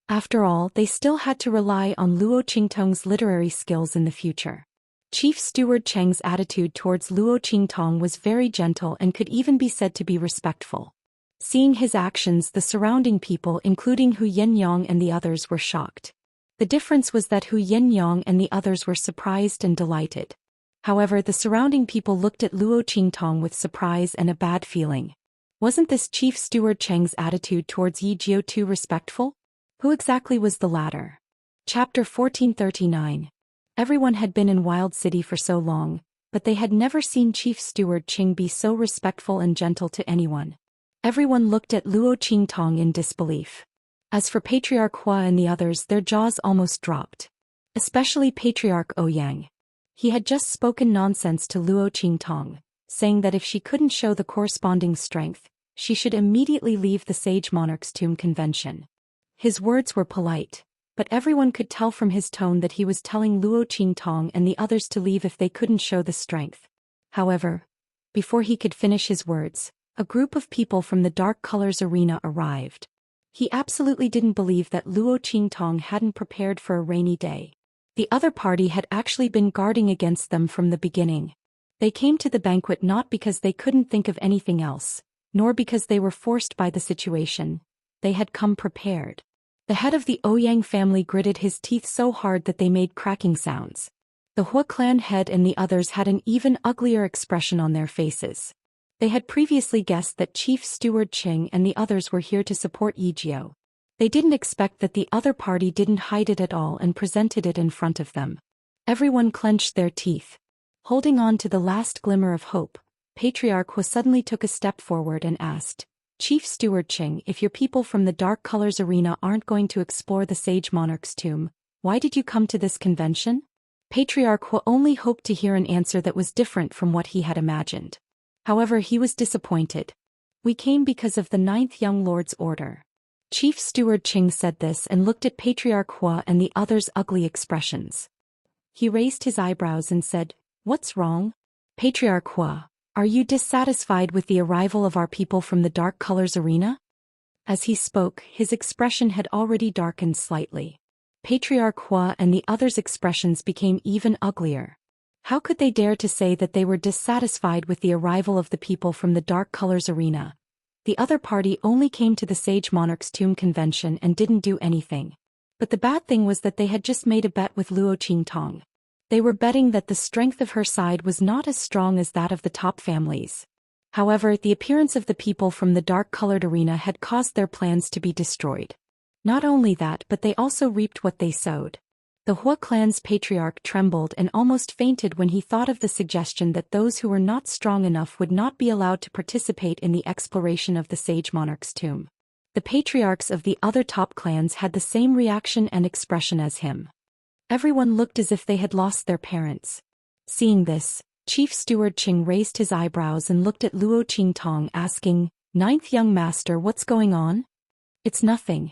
After all, they still had to rely on Luo Qingtong's literary skills in the future. Chief Steward Cheng's attitude towards Luo Qingtong was very gentle and could even be said to be respectful. Seeing his actions, the surrounding people, including Hu Yenyang and the others, were shocked. The difference was that Hu Yenyang and the others were surprised and delighted. However, the surrounding people looked at Luo Qingtong with surprise and a bad feeling. Wasn't this Chief Steward Cheng's attitude towards Yi Jiu too respectful? Who exactly was the latter? Chapter 1439. Everyone had been in Wild City for so long, but they had never seen Chief Steward Qing be so respectful and gentle to anyone. Everyone looked at Luo Qingtong in disbelief. As for Patriarch Hua and the others, their jaws almost dropped. Especially Patriarch Ouyang. He had just spoken nonsense to Luo Qingtong, saying that if she couldn't show the corresponding strength, she should immediately leave the Sage Monarch's Tomb Convention. His words were polite, but everyone could tell from his tone that he was telling Luo Qingtong and the others to leave if they couldn't show the strength. However, before he could finish his words, A group of people from the Dark Colors Arena arrived. He absolutely didn't believe that Luo Qingtong hadn't prepared for a rainy day. The other party had actually been guarding against them from the beginning. They came to the banquet not because they couldn't think of anything else, nor because they were forced by the situation. They had come prepared. The head of the Ouyang family gritted his teeth so hard that they made cracking sounds. The Hua clan head and the others had an even uglier expression on their faces. They had previously guessed that Chief Steward Qing and the others were here to support Yijio. They didn't expect that the other party didn't hide it at all and presented it in front of them. Everyone clenched their teeth. Holding on to the last glimmer of hope, Patriarch Hua suddenly took a step forward and asked, Chief Steward Qing, if your people from the Dark Colors Arena aren't going to explore the Sage Monarch's tomb, why did you come to this convention? Patriarch Hua only hoped to hear an answer that was different from what he had imagined. However, he was disappointed. We came because of the 9th Young Lord's order. Chief Steward Qing said this and looked at Patriarch Hua and the others' ugly expressions. He raised his eyebrows and said, What's wrong? Patriarch Hua, are you dissatisfied with the arrival of our people from the Dark Colors Arena? As he spoke, his expression had already darkened slightly. Patriarch Hua and the others' expressions became even uglier. How could they dare to say that they were dissatisfied with the arrival of the people from the Dark Colors Arena? The other party only came to the Sage Monarch's Tomb convention and didn't do anything. But the bad thing was that they had just made a bet with Luo Qingtong. They were betting that the strength of her side was not as strong as that of the top families. However, the appearance of the people from the dark-colored arena had caused their plans to be destroyed. Not only that, but they also reaped what they sowed. The Hua clan's patriarch trembled and almost fainted when he thought of the suggestion that those who were not strong enough would not be allowed to participate in the exploration of the Sage Monarch's tomb. The patriarchs of the other top clans had the same reaction and expression as him. Everyone looked as if they had lost their parents. Seeing this, Chief Steward Qing raised his eyebrows and looked at Luo Qingtong asking, "Ninth young master, what's going on?" "It's nothing."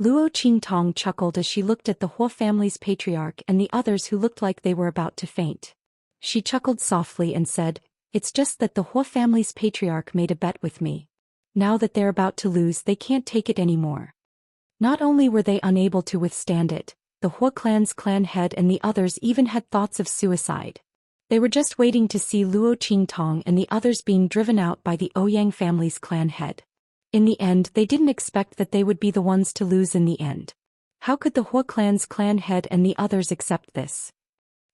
Luo Qingtong chuckled as she looked at the Hua family's patriarch and the others who looked like they were about to faint. She chuckled softly and said, "It's just that the Hua family's patriarch made a bet with me. Now that they're about to lose, they can't take it anymore." Not only were they unable to withstand it, the Hua clan's clan head and the others even had thoughts of suicide. They were just waiting to see Luo Qingtong and the others being driven out by the Ouyang family's clan head. In the end, they didn't expect that they would be the ones to lose in the end. How could the Hua clan's clan head and the others accept this?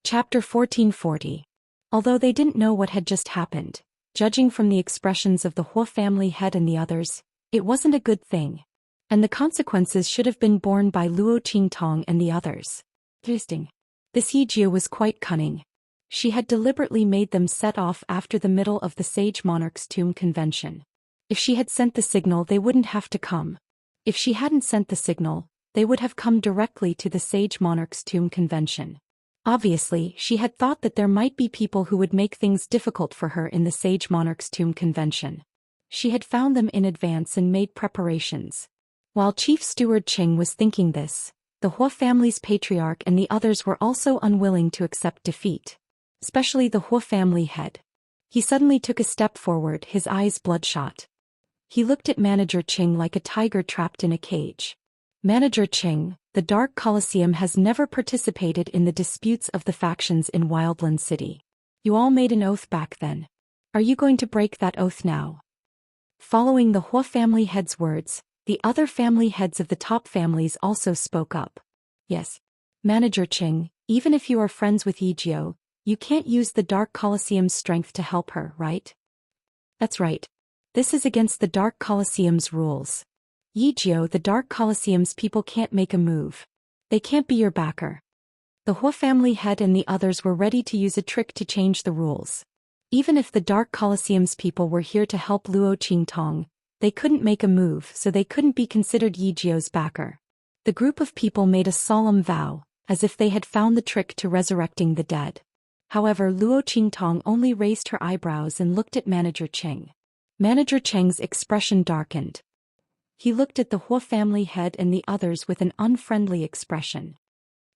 Chapter 1440. Although they didn't know what had just happened, judging from the expressions of the Hua family head and the others, it wasn't a good thing. And the consequences should have been borne by Luo Qingtong and the others. Interesting. This Yijia was quite cunning. She had deliberately made them set off after the middle of the Sage Monarch's tomb convention. If she had sent the signal, they wouldn't have to come. If she hadn't sent the signal, they would have come directly to the Sage Monarch's tomb convention. Obviously, she had thought that there might be people who would make things difficult for her in the Sage Monarch's tomb convention. She had found them in advance and made preparations. While Chief Steward Qing was thinking this, the Hua family's patriarch and the others were also unwilling to accept defeat. Especially the Hua family head. He suddenly took a step forward, his eyes bloodshot. He looked at Manager Qing like a tiger trapped in a cage. "Manager Qing, the Dark Colosseum has never participated in the disputes of the factions in Wildland City. You all made an oath back then. Are you going to break that oath now?" Following the Hua family head's words, the other family heads of the top families also spoke up. "Yes. Manager Qing, even if you are friends with Yijio, you can't use the Dark Colosseum's strength to help her, right?" "That's right. This is against the Dark Colosseum's rules. Yijio, the Dark Colosseum's people can't make a move. They can't be your backer." The Hua family head and the others were ready to use a trick to change the rules. Even if the Dark Colosseum's people were here to help Luo Qingtong, they couldn't make a move, so they couldn't be considered Yijio's backer. The group of people made a solemn vow, as if they had found the trick to resurrecting the dead. However, Luo Qingtong only raised her eyebrows and looked at Manager Qing. Manager Cheng's expression darkened. He looked at the Hua family head and the others with an unfriendly expression.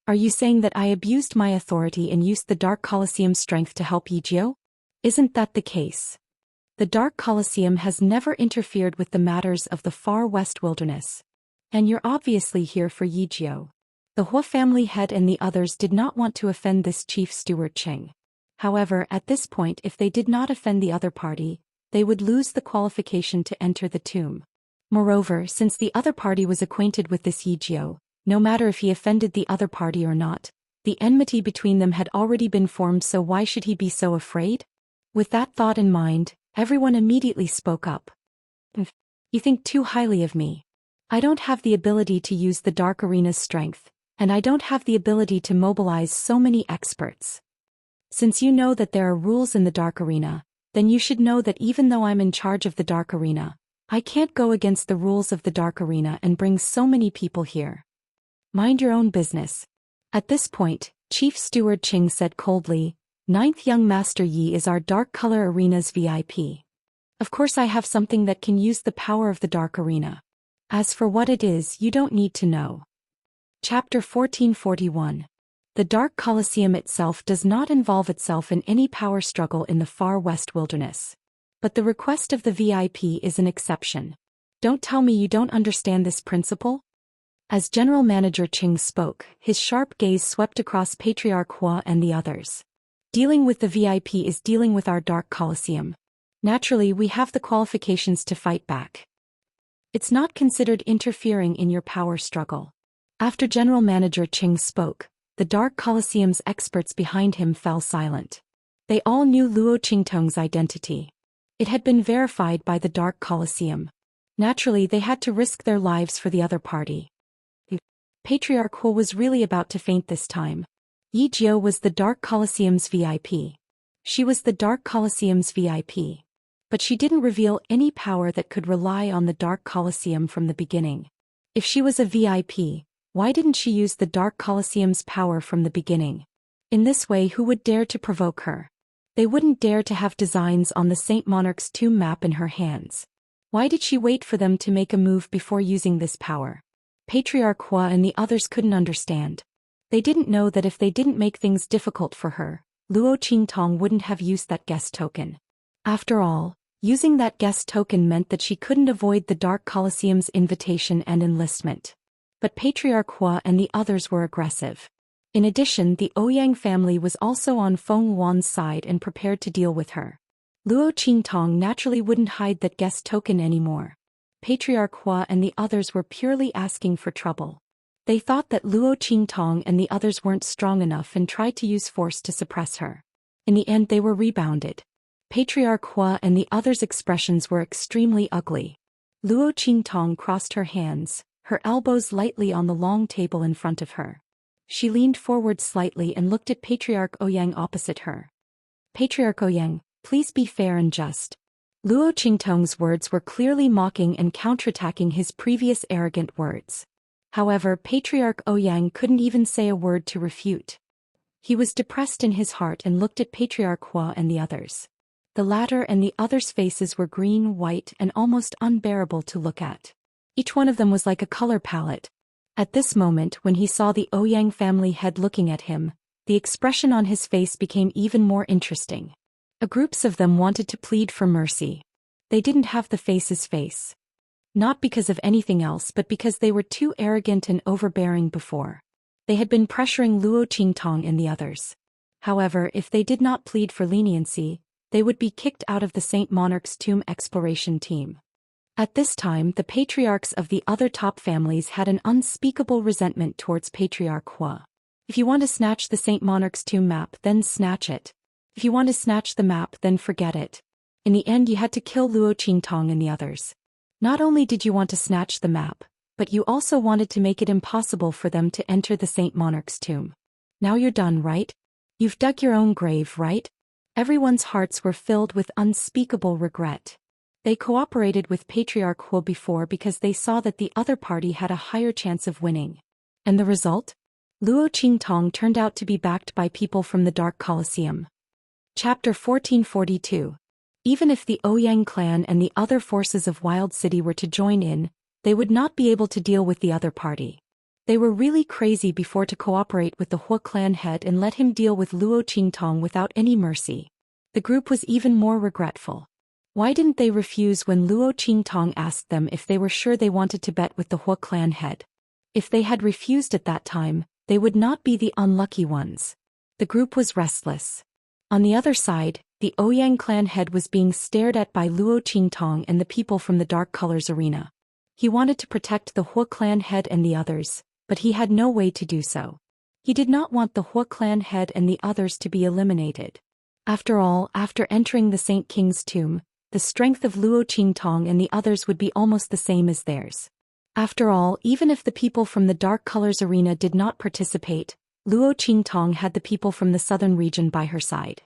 "Are you saying that I abused my authority and used the Dark Colosseum's strength to help Yijio? Isn't that the case?" The Dark Colosseum has never interfered with the matters of the far west wilderness. And you're obviously here for Yijiu. The Hua family head and the others did not want to offend this chief steward Cheng. However, at this point, if they did not offend the other party, they would lose the qualification to enter the tomb. Moreover, since the other party was acquainted with this Yijiu, no matter if he offended the other party or not, the enmity between them had already been formed, so why should he be so afraid? With that thought in mind, everyone immediately spoke up. You think too highly of me. I don't have the ability to use the Dark Arena's strength, and I don't have the ability to mobilize so many experts. Since you know that there are rules in the Dark Arena, then you should know that even though I'm in charge of the Dark Arena, I can't go against the rules of the Dark Arena and bring so many people here. Mind your own business. At this point, Chief Steward Ching said coldly, "Ninth Young Master Yi is our Dark Color Arena's VIP. Of course I have something that can use the power of the Dark Arena. As for what it is, you don't need to know." Chapter 1441. The Dark Colosseum itself does not involve itself in any power struggle in the far west wilderness. But the request of the VIP is an exception. Don't tell me you don't understand this principle? As General Manager Ching spoke, his sharp gaze swept across Patriarch Hua and the others. Dealing with the VIP is dealing with our Dark Colosseum. Naturally, we have the qualifications to fight back. It's not considered interfering in your power struggle. After General Manager Ching spoke, the Dark Colosseum's experts behind him fell silent. They all knew Luo Qingtong's identity. It had been verified by the Dark Colosseum. Naturally, they had to risk their lives for the other party. Patriarch Hua was really about to faint this time. Yi Jiu was the Dark Colosseum's VIP. She was the Dark Colosseum's VIP. But she didn't reveal any power that could rely on the Dark Colosseum from the beginning. If she was a VIP, why didn't she use the Dark Colosseum's power from the beginning? In this way, who would dare to provoke her? They wouldn't dare to have designs on the Saint Monarch's tomb map in her hands. Why did she wait for them to make a move before using this power? Patriarch Hua and the others couldn't understand. They didn't know that if they didn't make things difficult for her, Luo Qingtong wouldn't have used that guest token. After all, using that guest token meant that she couldn't avoid the Dark Colosseum's invitation and enlistment. But Patriarch Hua and the others were aggressive. In addition, the Ouyang family was also on Feng Wan's side and prepared to deal with her. Luo Qingtong naturally wouldn't hide that guest token anymore. Patriarch Hua and the others were purely asking for trouble. They thought that Luo Qingtong and the others weren't strong enough and tried to use force to suppress her. In the end, they were rebounded. Patriarch Hua and the others' expressions were extremely ugly. Luo Qingtong crossed her hands, her elbows lightly on the long table in front of her. She leaned forward slightly and looked at Patriarch Ouyang opposite her. "Patriarch Ouyang, please be fair and just." Luo Qingtong's words were clearly mocking and counterattacking his previous arrogant words. However, Patriarch Ouyang couldn't even say a word to refute. He was depressed in his heart and looked at Patriarch Hua and the others. The latter and the others' faces were green, white, and almost unbearable to look at. Each one of them was like a color palette. At this moment, when he saw the Ouyang family head looking at him, the expression on his face became even more interesting. Groups of them wanted to plead for mercy. They didn't have the face's face. Not because of anything else, but because they were too arrogant and overbearing before. They had been pressuring Luo Qingtong and the others. However, if they did not plead for leniency, they would be kicked out of the Saint Monarch's tomb exploration team. At this time, the patriarchs of the other top families had an unspeakable resentment towards Patriarch Hua. If you want to snatch the Saint Monarch's tomb map, then snatch it. If you want to snatch the map, then forget it. In the end, you had to kill Luo Qingtong and the others. Not only did you want to snatch the map, but you also wanted to make it impossible for them to enter the Saint Monarch's tomb. Now you're done, right? You've dug your own grave, right? Everyone's hearts were filled with unspeakable regret. They cooperated with Patriarch Hua before because they saw that the other party had a higher chance of winning. And the result? Luo Qingtong turned out to be backed by people from the Dark Colosseum. Chapter 1442. Even if the Ouyang clan and the other forces of Wild City were to join in, they would not be able to deal with the other party. They were really crazy before to cooperate with the Hua clan head and let him deal with Luo Qingtong without any mercy. The group was even more regretful. Why didn't they refuse when Luo Qingtong asked them if they were sure they wanted to bet with the Hua clan head? If they had refused at that time, they would not be the unlucky ones. The group was restless. On the other side, the Ouyang clan head was being stared at by Luo Qingtong and the people from the Dark Colors arena. He wanted to protect the Hua clan head and the others, but he had no way to do so. He did not want the Hua clan head and the others to be eliminated. After all, after entering the Saint King's tomb, the strength of Luo Qingtong and the others would be almost the same as theirs. After all, even if the people from the Dark Colors arena did not participate, Luo Qingtong had the people from the southern region by her side.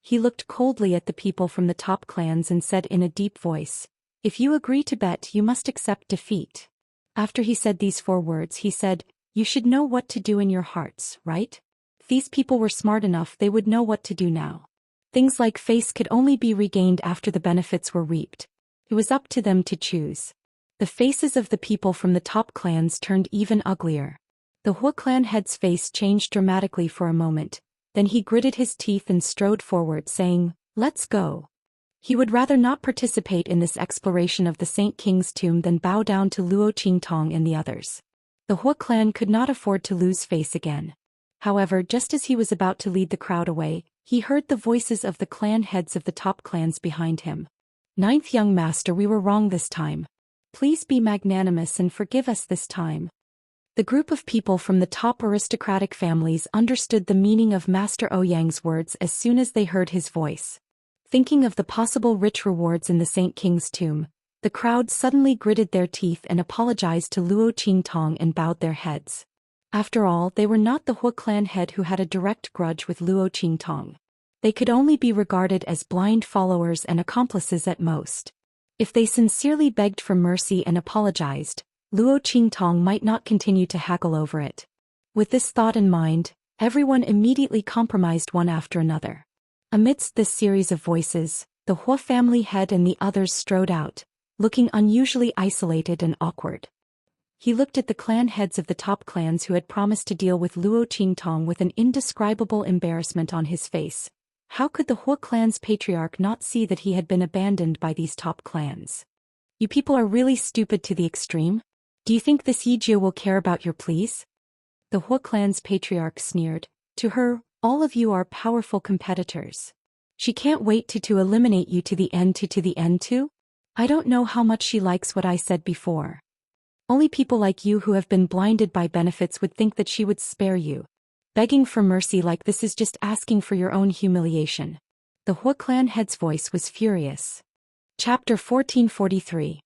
He looked coldly at the people from the top clans and said in a deep voice, "If you agree to bet, you must accept defeat." After he said these 4 words, he said, "You should know what to do in your hearts, right?" If these people were smart enough, they would know what to do now. Things like face could only be regained after the benefits were reaped. It was up to them to choose. The faces of the people from the top clans turned even uglier. The Hua clan head's face changed dramatically for a moment, then he gritted his teeth and strode forward saying, "Let's go." He would rather not participate in this exploration of the Saint King's tomb than bow down to Luo Qingtong and the others. The Hua clan could not afford to lose face again. However, just as he was about to lead the crowd away, he heard the voices of the clan heads of the top clans behind him. "Ninth young master, we were wrong this time. Please be magnanimous and forgive us this time." The group of people from the top aristocratic families understood the meaning of Master Ouyang's words as soon as they heard his voice. Thinking of the possible rich rewards in the Saint King's tomb, the crowd suddenly gritted their teeth and apologized to Luo Qingtong and bowed their heads. After all, they were not the Hua clan head who had a direct grudge with Luo Qingtong. They could only be regarded as blind followers and accomplices at most. If they sincerely begged for mercy and apologized, Luo Qingtong might not continue to haggle over it. With this thought in mind, everyone immediately compromised one after another. Amidst this series of voices, the Hua family head and the others strode out, looking unusually isolated and awkward. He looked at the clan heads of the top clans who had promised to deal with Luo Qingtong with an indescribable embarrassment on his face. How could the Hua clan's patriarch not see that he had been abandoned by these top clans? "You people are really stupid to the extreme. Do you think this Yijie will care about your pleas?" The Hua clan's patriarch sneered. To her, all of you are powerful competitors. She can't wait to eliminate you to the end too? I don't know how much she likes what I said before. Only people like you who have been blinded by benefits would think that she would spare you. Begging for mercy like this is just asking for your own humiliation. The Hua clan head's voice was furious. Chapter 1443.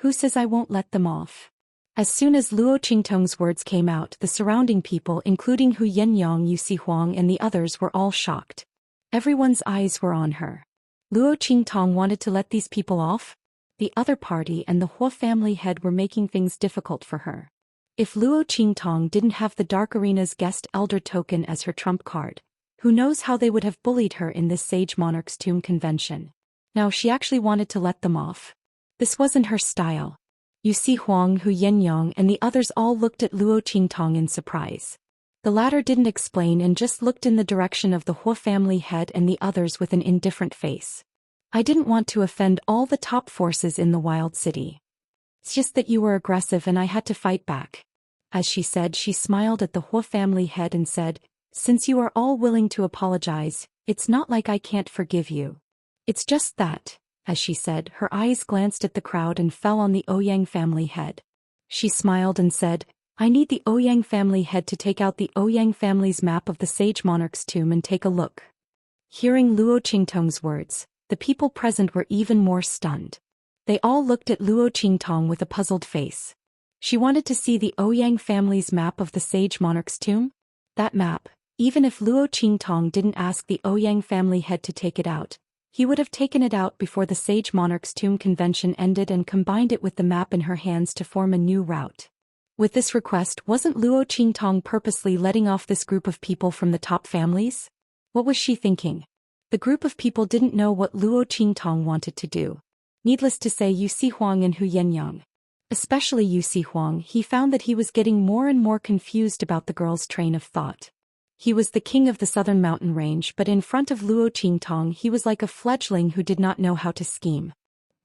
Who says I won't let them off? As soon as Luo Qingtong's words came out, the surrounding people, including Hu Yenyang, Yu Huang, and the others, were all shocked. Everyone's eyes were on her. Luo Qingtong wanted to let these people off? The other party and the Hua family head were making things difficult for her. If Luo Qingtong didn't have the Dark Arena's guest elder token as her trump card, who knows how they would have bullied her in this Sage Monarch's tomb convention. Now she actually wanted to let them off. This wasn't her style. Yu Huang, Hu Yenyang, and the others all looked at Luo Qingtong in surprise. The latter didn't explain and just looked in the direction of the Hua family head and the others with an indifferent face. I didn't want to offend all the top forces in the Wild City. It's just that you were aggressive and I had to fight back. As she said, she smiled at the Hua family head and said, "Since you are all willing to apologize, it's not like I can't forgive you. It's just that," as she said, her eyes glanced at the crowd and fell on the Ouyang family head. She smiled and said, "I need the Ouyang family head to take out the Ouyang family's map of the Sage Monarch's tomb and take a look." Hearing Luo Qingtong's words, the people present were even more stunned. They all looked at Luo Qingtong with a puzzled face. She wanted to see the Ouyang family's map of the Sage Monarch's tomb? That map, even if Luo Qingtong didn't ask the Ouyang family head to take it out, he would have taken it out before the Sage Monarch's tomb convention ended and combined it with the map in her hands to form a new route. With this request, wasn't Luo Qingtong purposely letting off this group of people from the top families? What was she thinking? The group of people didn't know what Luo Qingtong wanted to do. Needless to say, Yu Huang and Hu Yenyang. Especially Yu Huang, he found that he was getting more and more confused about the girl's train of thought. He was the king of the southern mountain range, but in front of Luo Qingtong he was like a fledgling who did not know how to scheme.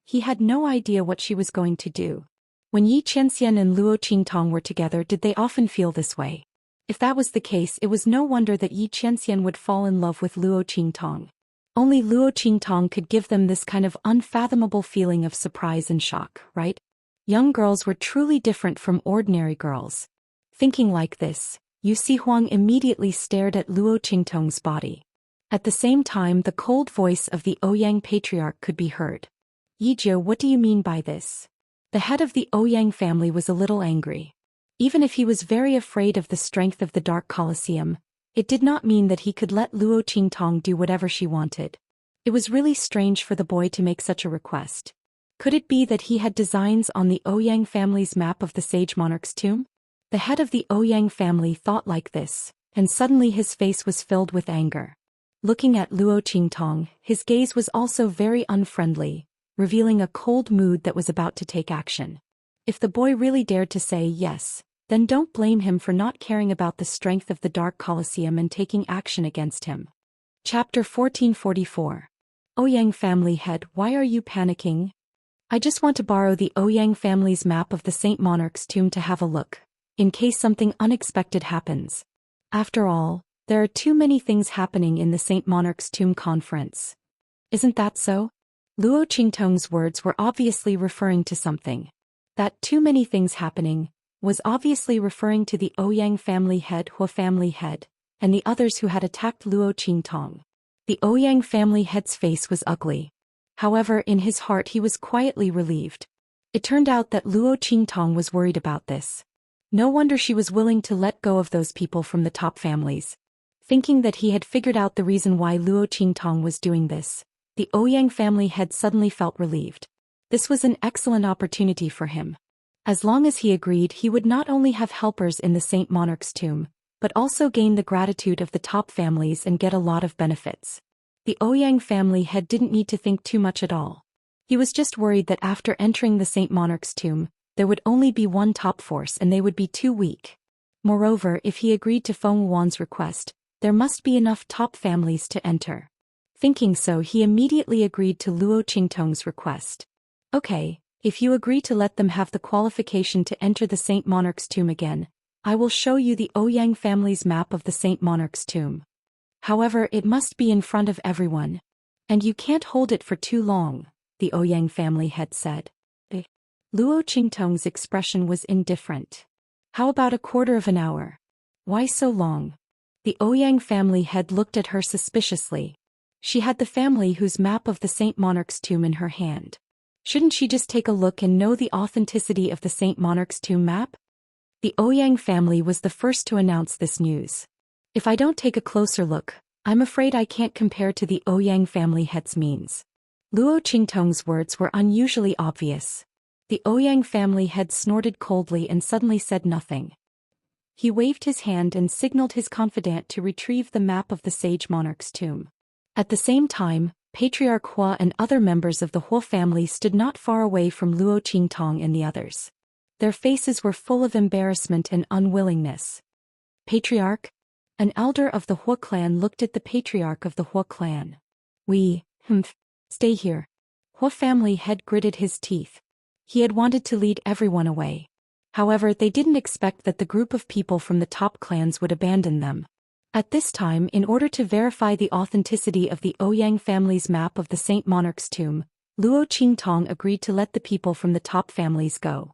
He had no idea what she was going to do. When Yi Qianxian and Luo Qingtong were together, did they often feel this way? If that was the case, it was no wonder that Yi Qianxian would fall in love with Luo Qingtong. Only Luo Qingtong could give them this kind of unfathomable feeling of surprise and shock, right? Young girls were truly different from ordinary girls. Thinking like this, Yu Huang immediately stared at Luo Qingtong's body. At the same time, the cold voice of the Ouyang patriarch could be heard. Yijiu, what do you mean by this? The head of the Ouyang family was a little angry. Even if he was very afraid of the strength of the Dark Colosseum, it did not mean that he could let Luo Qingtong do whatever she wanted. It was really strange for the boy to make such a request. Could it be that he had designs on the Ouyang family's map of the sage monarch's tomb? The head of the Ouyang family thought like this, and suddenly his face was filled with anger. Looking at Luo Qingtong, his gaze was also very unfriendly, revealing a cold mood that was about to take action. If the boy really dared to say yes, then don't blame him for not caring about the strength of the Dark Colosseum and taking action against him. Chapter 1444. Ouyang family head, why are you panicking? I just want to borrow the Ouyang family's map of the Saint Monarch's tomb to have a look, in case something unexpected happens. After all, there are too many things happening in the Saint Monarch's tomb conference. Isn't that so? Luo Qingtong's words were obviously referring to something. That too many things happening was obviously referring to the Ouyang family head, Hua family head, and the others who had attacked Luo Qingtong. The Ouyang family head's face was ugly. However, in his heart he was quietly relieved. It turned out that Luo Qingtong was worried about this. No wonder she was willing to let go of those people from the top families. Thinking that he had figured out the reason why Luo Qingtong was doing this, the Ouyang family head suddenly felt relieved. This was an excellent opportunity for him. As long as he agreed, he would not only have helpers in the Saint Monarch's tomb, but also gain the gratitude of the top families and get a lot of benefits. The Ouyang family head didn't need to think too much at all. He was just worried that after entering the Saint Monarch's tomb, there would only be one top force and they would be too weak. Moreover, if he agreed to Feng Wuan's request, there must be enough top families to enter. Thinking so, he immediately agreed to Luo Qingtong's request. Okay, if you agree to let them have the qualification to enter the Saint Monarch's tomb again, I will show you the Ouyang family's map of the Saint Monarch's tomb. However, it must be in front of everyone. And you can't hold it for too long, the Ouyang family head said. Luo Qingtong's expression was indifferent. How about a quarter of an hour? Why so long? The Ouyang family head looked at her suspiciously. She had the family whose map of the Saint Monarch's tomb in her hand. Shouldn't she just take a look and know the authenticity of the Saint Monarch's tomb map? The Ouyang family was the first to announce this news. If I don't take a closer look, I'm afraid I can't compare to the Ouyang family head's means. Luo Qingtong's words were unusually obvious. The Ouyang family head snorted coldly and suddenly said nothing. He waved his hand and signaled his confidant to retrieve the map of the sage monarch's tomb. At the same time, Patriarch Hua and other members of the Hua family stood not far away from Luo Qingtong and the others. Their faces were full of embarrassment and unwillingness. Patriarch? An elder of the Hua clan looked at the patriarch of the Hua clan. Stay here. Hua family head gritted his teeth. He had wanted to lead everyone away. However, they didn't expect that the group of people from the top clans would abandon them. At this time, in order to verify the authenticity of the Ouyang family's map of the Saint Monarch's tomb, Luo Qingtong agreed to let the people from the top families go.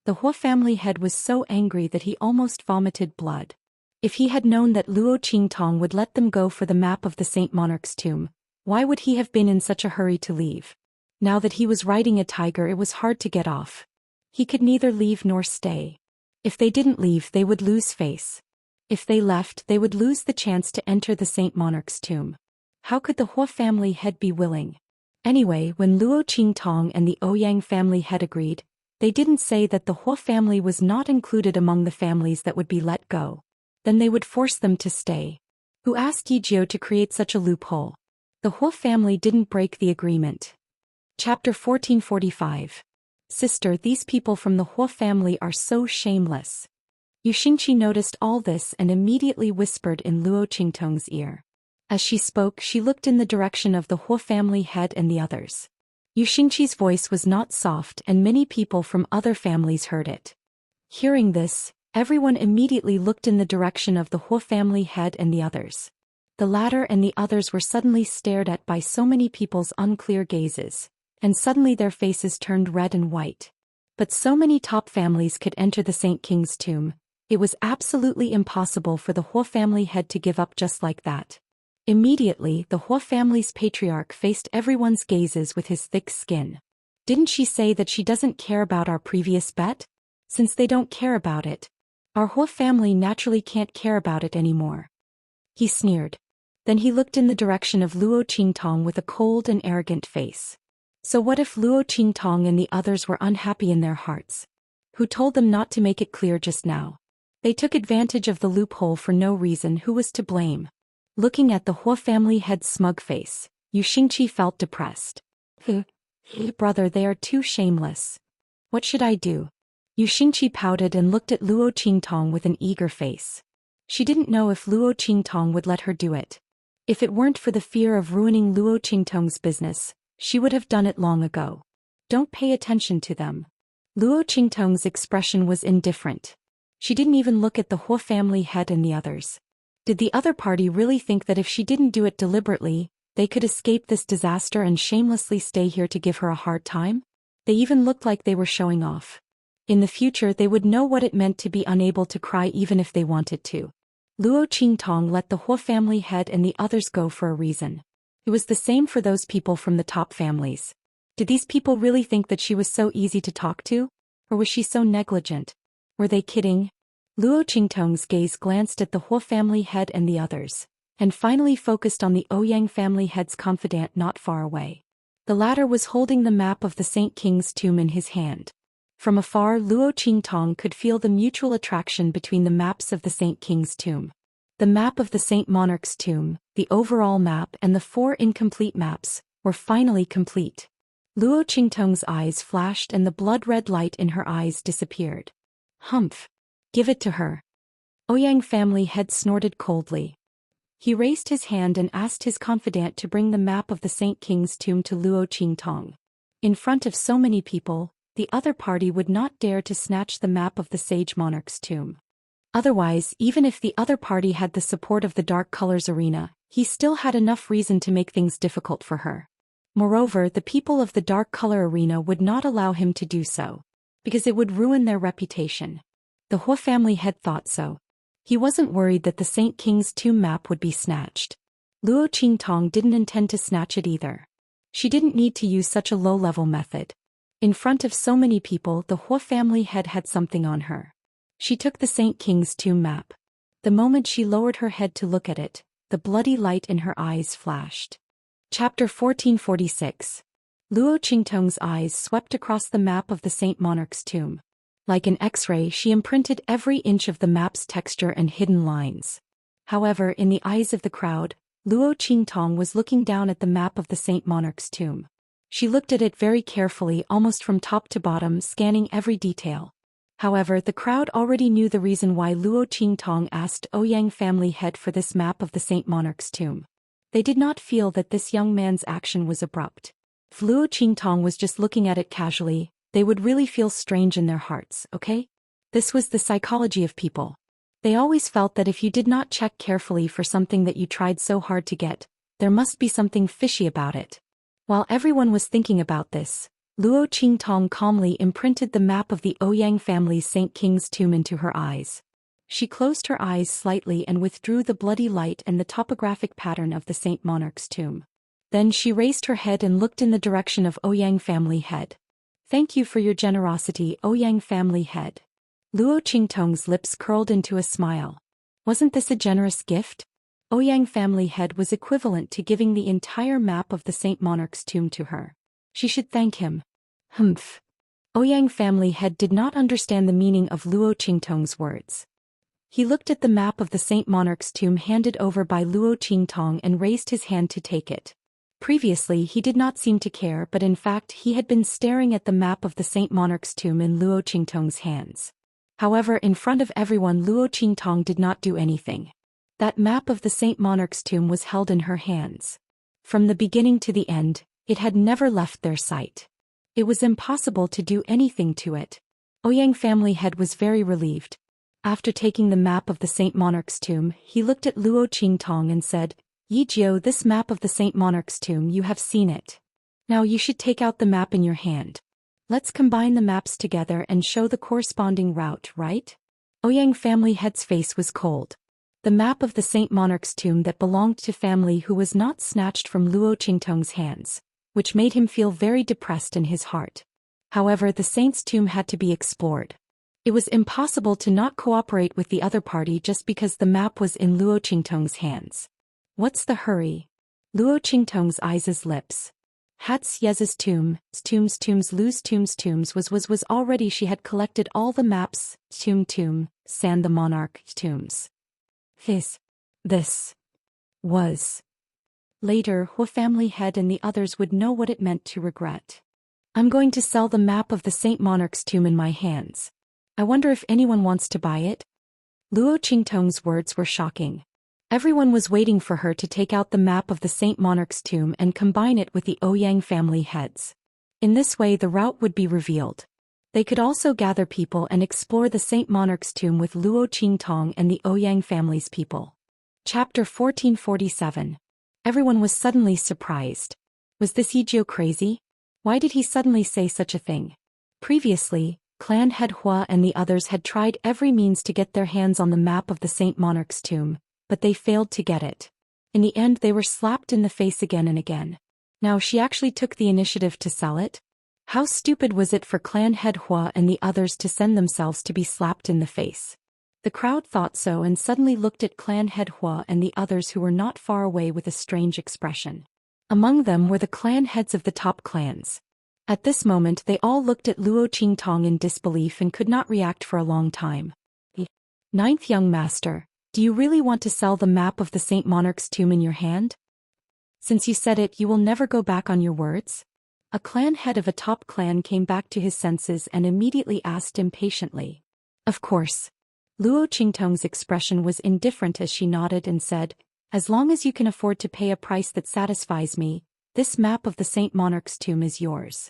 The Hua family head was so angry that he almost vomited blood. If he had known that Luo Qingtong would let them go for the map of the Saint Monarch's tomb, why would he have been in such a hurry to leave? Now that he was riding a tiger, it was hard to get off. He could neither leave nor stay. If they didn't leave, they would lose face. If they left, they would lose the chance to enter the Saint Monarch's tomb. How could the Hua family head be willing? Anyway, when Luo Qingtong and the Ouyang family head agreed, they didn't say that the Hua family was not included among the families that would be let go. Then they would force them to stay. Who asked Yijiu to create such a loophole? The Hua family didn't break the agreement. Chapter 1445. Sister, these people from the Hua family are so shameless. Xianxia noticed all this and immediately whispered in Luo Qingtong's ear. As she spoke, she looked in the direction of the Huo family head and the others. Xianxia's voice was not soft and many people from other families heard it. Hearing this, everyone immediately looked in the direction of the Huo family head and the others. The latter and the others were suddenly stared at by so many people's unclear gazes, and suddenly their faces turned red and white. But so many top families could enter the Saint King's tomb, it was absolutely impossible for the Huo family head to give up just like that. Immediately, the Huo family's patriarch faced everyone's gazes with his thick skin. Didn't she say that she doesn't care about our previous bet? Since they don't care about it, our Huo family naturally can't care about it anymore. He sneered. Then he looked in the direction of Luo Qingtong with a cold and arrogant face. So what if Luo Qingtong and the others were unhappy in their hearts? Who told them not to make it clear just now? They took advantage of the loophole for no reason. Who was to blame? Looking at the Huo family head's smug face, Xianxia felt depressed. Brother, they are too shameless. What should I do? Xianxia pouted and looked at Luo Qingtong with an eager face. She didn't know if Luo Qingtong would let her do it. If it weren't for the fear of ruining Luo Qingtong's business, she would have done it long ago. Don't pay attention to them. Luo Qingtong's expression was indifferent. She didn't even look at the Huo family head and the others. Did the other party really think that if she didn't do it deliberately, they could escape this disaster and shamelessly stay here to give her a hard time? They even looked like they were showing off. In the future they would know what it meant to be unable to cry even if they wanted to. Luo Qingtong let the Huo family head and the others go for a reason. It was the same for those people from the top families. Did these people really think that she was so easy to talk to? Or was she so negligent? Were they kidding? Luo Qingtong's gaze glanced at the Huo family head and the others, and finally focused on the Ouyang family head's confidant not far away. The latter was holding the map of the Saint King's tomb in his hand. From afar, Luo Qingtong could feel the mutual attraction between the maps of the Saint King's tomb. The map of the Saint Monarch's tomb, the overall map and the 4 incomplete maps, were finally complete. Luo Qingtong's eyes flashed and the blood-red light in her eyes disappeared. Humph! Give it to her. Ouyang family head snorted coldly. He raised his hand and asked his confidant to bring the map of the Saint King's tomb to Luo Qingtong. In front of so many people, the other party would not dare to snatch the map of the Sage Monarch's tomb. Otherwise, even if the other party had the support of the Dark Colors Arena, he still had enough reason to make things difficult for her. Moreover, the people of the Dark Color Arena would not allow him to do so, because it would ruin their reputation. The Huo family head thought so. He wasn't worried that the Saint King's tomb map would be snatched. Luo Qingtong didn't intend to snatch it either. She didn't need to use such a low-level method. In front of so many people, the Huo family head had something on her. She took the Saint King's tomb map. The moment she lowered her head to look at it, the bloody light in her eyes flashed. Chapter 1446. Luo Qingtong's eyes swept across the map of the Saint Monarch's tomb. Like an X-ray, she imprinted every inch of the map's texture and hidden lines. However, in the eyes of the crowd, Luo Qingtong was looking down at the map of the Saint Monarch's tomb. She looked at it very carefully, almost from top to bottom, scanning every detail. However, the crowd already knew the reason why Luo Qingtong asked Ouyang family head for this map of the Saint Monarch's tomb. They did not feel that this young man's action was abrupt. If Luo Qingtong was just looking at it casually, they would really feel strange in their hearts, okay? This was the psychology of people. They always felt that if you did not check carefully for something that you tried so hard to get, there must be something fishy about it. While everyone was thinking about this, Luo Qingtong calmly imprinted the map of the Ouyang family's Saint King's tomb into her eyes. She closed her eyes slightly and withdrew the bloody light and the topographic pattern of the Saint Monarch's tomb. Then she raised her head and looked in the direction of Ouyang family head. Thank you for your generosity, Ouyang family head. Luo Qingtong's lips curled into a smile. Wasn't this a generous gift? Ouyang family head was equivalent to giving the entire map of the Saint Monarch's tomb to her. She should thank him. Humph. Ouyang family head did not understand the meaning of Luo Qingtong's words. He looked at the map of the Saint Monarch's tomb handed over by Luo Qingtong and raised his hand to take it. Previously he did not seem to care, but in fact he had been staring at the map of the Saint Monarch's tomb in Luo Qingtong's hands. However, in front of everyone, Luo Qingtong did not do anything. That map of the Saint Monarch's tomb was held in her hands. From the beginning to the end, it had never left their sight. It was impossible to do anything to it. Ouyang family head was very relieved. After taking the map of the Saint Monarch's tomb, he looked at Luo Qingtong and said, "Yi Jiu, this map of the Saint Monarch's tomb, you have seen it. Now you should take out the map in your hand. Let's combine the maps together and show the corresponding route, right?" Ouyang family head's face was cold. The map of the Saint Monarch's tomb that belonged to family who was not snatched from Luo Qingtong's hands, which made him feel very depressed in his heart. However, the saint's tomb had to be explored. It was impossible to not cooperate with the other party just because the map was in Luo Qingtong's hands. What's the hurry? Luo Qingtong's eyes' lips. Hat's Yez's Lu's tombs was already she had collected all the maps, tomb, San the monarch, tombs. This was. Later, Hua family head and the others would know what it meant to regret. I'm going to sell the map of the Saint Monarch's tomb in my hands. I wonder if anyone wants to buy it? Luo Qingtong's words were shocking. Everyone was waiting for her to take out the map of the Saint Monarch's tomb and combine it with the Ouyang family heads. In this way the route would be revealed. They could also gather people and explore the Saint Monarch's tomb with Luo Qingtong and the Ouyang family's people. Chapter 1447. Everyone was suddenly surprised. Was this Yijio crazy? Why did he suddenly say such a thing? Previously, Clan Head Hua and the others had tried every means to get their hands on the map of the Saint Monarch's tomb, but they failed to get it. In the end they were slapped in the face again and again. Now she actually took the initiative to sell it? How stupid was it for Clan Head Hua and the others to send themselves to be slapped in the face? The crowd thought so and suddenly looked at Clan Head Hua and the others who were not far away with a strange expression. Among them were the clan heads of the top clans. At this moment they all looked at Luo Qingtong in disbelief and could not react for a long time. Ninth young master, do you really want to sell the map of the Saint Monarch's tomb in your hand? Since you said it, you will never go back on your words? A clan head of a top clan came back to his senses and immediately asked impatiently. Of course. Luo Qingtong's expression was indifferent as she nodded and said, as long as you can afford to pay a price that satisfies me, this map of the Saint Monarch's tomb is yours.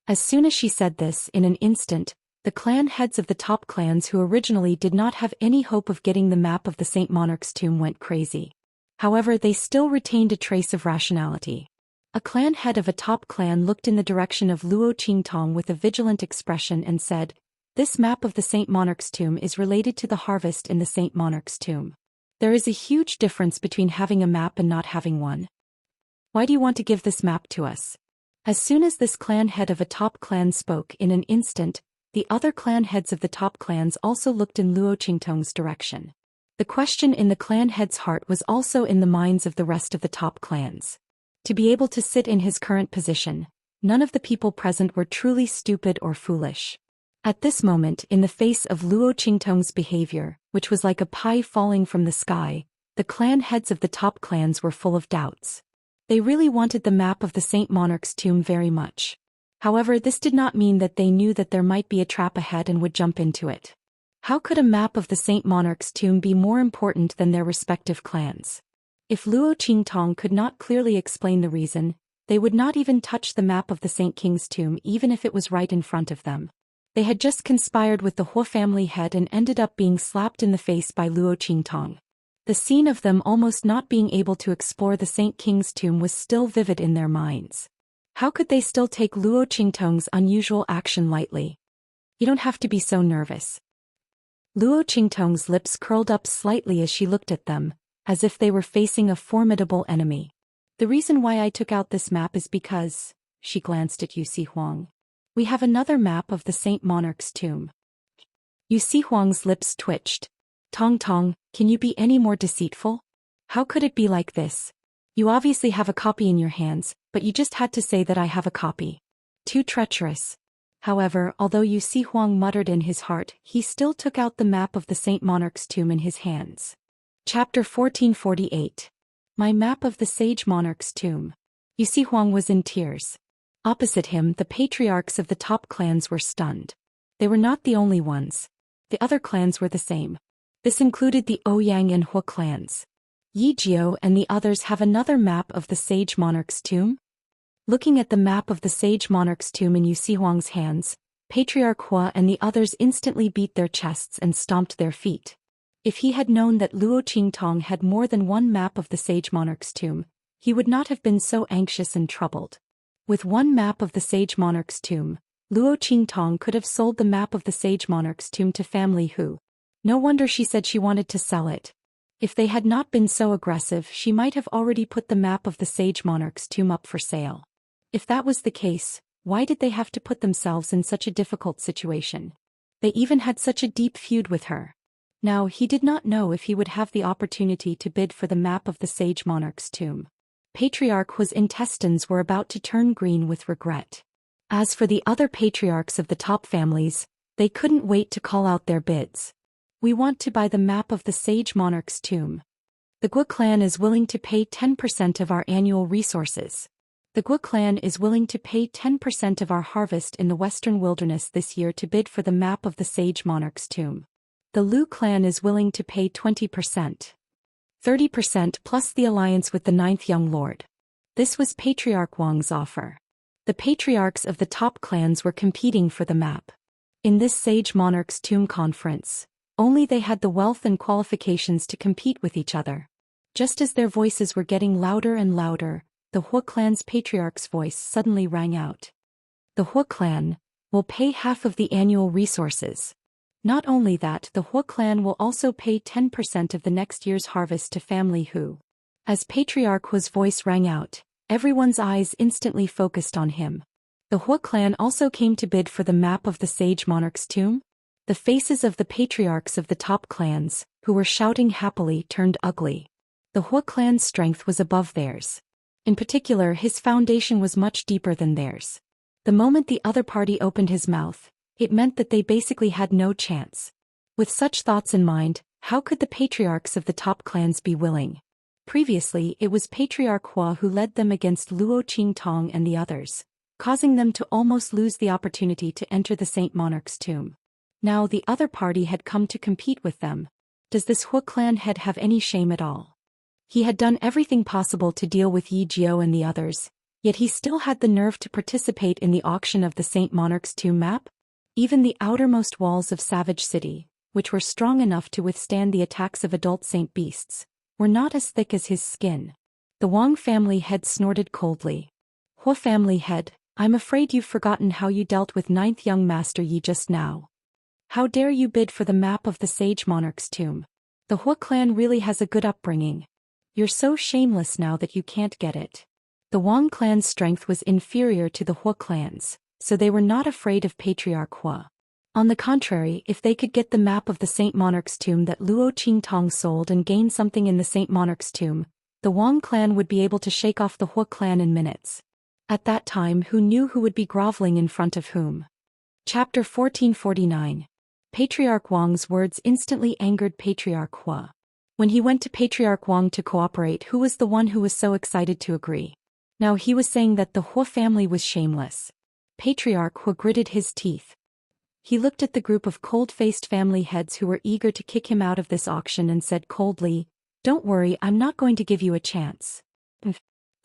As soon as she said this, in an instant, the clan heads of the top clans who originally did not have any hope of getting the map of the Saint Monarch's tomb went crazy. However, they still retained a trace of rationality. A clan head of a top clan looked in the direction of Luo Qingtong with a vigilant expression and said, this map of the Saint Monarch's tomb is related to the harvest in the Saint Monarch's tomb. There is a huge difference between having a map and not having one. Why do you want to give this map to us? As soon as this clan head of a top clan spoke, in an instant, the other clan heads of the top clans also looked in Luo Qingtong's direction. The question in the clan head's heart was also in the minds of the rest of the top clans. To be able to sit in his current position, none of the people present were truly stupid or foolish. At this moment, in the face of Luo Qingtong's behavior, which was like a pie falling from the sky, the clan heads of the top clans were full of doubts. They really wanted the map of the Saint Monarch's tomb very much. However, this did not mean that they knew that there might be a trap ahead and would jump into it. How could a map of the Saint Monarch's tomb be more important than their respective clans? If Luo Qingtong could not clearly explain the reason, they would not even touch the map of the Saint King's tomb even if it was right in front of them. They had just conspired with the Hua family head and ended up being slapped in the face by Luo Qingtong. The scene of them almost not being able to explore the Saint King's tomb was still vivid in their minds. How could they still take Luo Qingtong's unusual action lightly? You don't have to be so nervous. Luo Qingtong's lips curled up slightly as she looked at them, as if they were facing a formidable enemy. The reason why I took out this map is because, she glanced at Yu Huang. We have another map of the Saint Monarch's tomb. Yu Huang's lips twitched. Tong Tong, can you be any more deceitful? How could it be like this? You obviously have a copy in your hands, but you just had to say that I have a copy. Too treacherous. However, although Yu Huang muttered in his heart, he still took out the map of the Saint Monarch's tomb in his hands. Chapter 1448. My map of the Sage Monarch's tomb. Yu Huang was in tears. Opposite him, the patriarchs of the top clans were stunned. They were not the only ones. The other clans were the same. This included the Ouyang and Hua clans. Yi Jiao and the others have another map of the Sage Monarch's tomb? Looking at the map of the Sage Monarch's tomb in Yu Xihuang's hands, Patriarch Hua and the others instantly beat their chests and stomped their feet. If he had known that Luo Qingtong had more than one map of the Sage Monarch's tomb, he would not have been so anxious and troubled. With one map of the Sage Monarch's tomb, Luo Qingtong could have sold the map of the Sage Monarch's tomb to family Hu. No wonder she said she wanted to sell it. If they had not been so aggressive, she might have already put the map of the Sage Monarch's tomb up for sale. If that was the case, why did they have to put themselves in such a difficult situation? They even had such a deep feud with her. Now he did not know if he would have the opportunity to bid for the map of the Sage Monarch's tomb. Patriarch Hua's intestines were about to turn green with regret. As for the other patriarchs of the top families, they couldn't wait to call out their bids. We want to buy the map of the Sage Monarch's tomb. The Gu clan is willing to pay 10% of our annual resources. The Gu clan is willing to pay 10% of our harvest in the Western Wilderness this year to bid for the map of the Sage Monarch's tomb. The Lu clan is willing to pay 20%. 30% plus the alliance with the 9th Young Lord. This was Patriarch Wang's offer. The patriarchs of the top clans were competing for the map. In this Sage Monarch's tomb conference, only they had the wealth and qualifications to compete with each other. Just as their voices were getting louder and louder, the Hua clan's patriarch's voice suddenly rang out. The Hua clan will pay half of the annual resources. Not only that, the Hua clan will also pay 10% of the next year's harvest to family Hu. As Patriarch Hua's voice rang out, everyone's eyes instantly focused on him. The Hua clan also came to bid for the map of the Sage Monarch's tomb. The faces of the patriarchs of the top clans, who were shouting happily, turned ugly. The Hua clan's strength was above theirs. In particular, his foundation was much deeper than theirs. The moment the other party opened his mouth, it meant that they basically had no chance. With such thoughts in mind, how could the patriarchs of the top clans be willing? Previously, it was Patriarch Hua who led them against Luo Qingtong and the others, causing them to almost lose the opportunity to enter the Saint Monarch's tomb. Now the other party had come to compete with them. Does this Hua clan head have any shame at all? He had done everything possible to deal with Yi Jiao and the others, yet he still had the nerve to participate in the auction of the Saint Monarch's tomb map? Even the outermost walls of Savage City, which were strong enough to withstand the attacks of adult saint beasts, were not as thick as his skin. The Wang family head snorted coldly. Hua family head, I'm afraid you've forgotten how you dealt with 9th young master Yi just now. How dare you bid for the map of the Sage Monarch's tomb? The Hua clan really has a good upbringing. You're so shameless now that you can't get it. The Wang clan's strength was inferior to the Hua clan's, so they were not afraid of Patriarch Hua. On the contrary, if they could get the map of the Saint Monarch's tomb that Luo Qingtong sold and gain something in the Saint Monarch's tomb, the Wang clan would be able to shake off the Hua clan in minutes. At that time, who knew who would be groveling in front of whom? Chapter 1449. Patriarch Wang's words instantly angered Patriarch Hua. When he went to Patriarch Wang to cooperate, who was the one who was so excited to agree? Now he was saying that the Hua family was shameless. Patriarch Hua gritted his teeth. He looked at the group of cold-faced family heads who were eager to kick him out of this auction and said coldly, "Don't worry, I'm not going to give you a chance."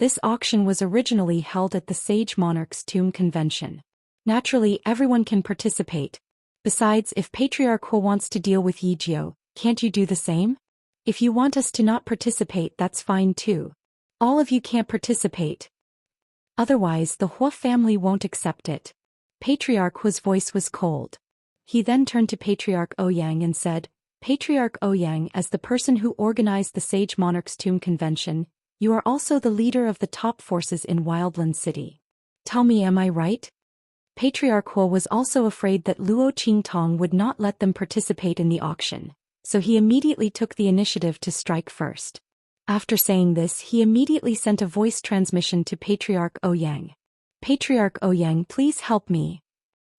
This auction was originally held at the Sage Monarch's Tomb Convention. Naturally, everyone can participate. Besides, if Patriarch Hua wants to deal with Yi Jiao, can't you do the same? If you want us to not participate, that's fine too. All of you can't participate. Otherwise, the Hua family won't accept it. Patriarch Hua's voice was cold. He then turned to Patriarch Ouyang and said, Patriarch Ouyang, as the person who organized the Sage Monarch's Tomb Convention, you are also the leader of the top forces in Wildland City. Tell me, am I right? Patriarch Hua was also afraid that Luo Qingtong would not let them participate in the auction, so he immediately took the initiative to strike first. After saying this, he immediately sent a voice transmission to Patriarch Ouyang. Patriarch Ouyang, please help me.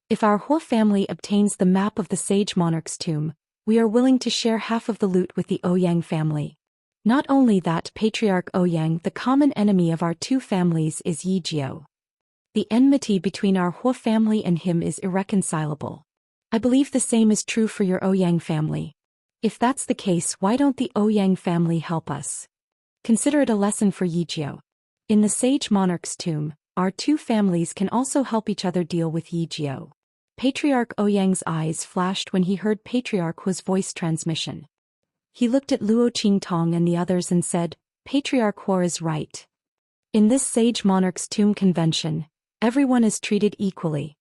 If our Hua family obtains the map of the Sage Monarch's tomb, we are willing to share half of the loot with the Ouyang family. Not only that, Patriarch Ouyang, the common enemy of our two families is Yi Jiao. The enmity between our Hua family and him is irreconcilable. I believe the same is true for your Ouyang family. If that's the case, why don't the Ouyang family help us? Consider it a lesson for Yijio. In the sage monarch's tomb, our two families can also help each other deal with Yijio. Patriarch Ouyang's eyes flashed when he heard Patriarch Hua's voice transmission. He looked at Luo Qingtong and the others and said, Patriarch Hua is right. In this sage monarch's tomb convention, everyone is treated equally.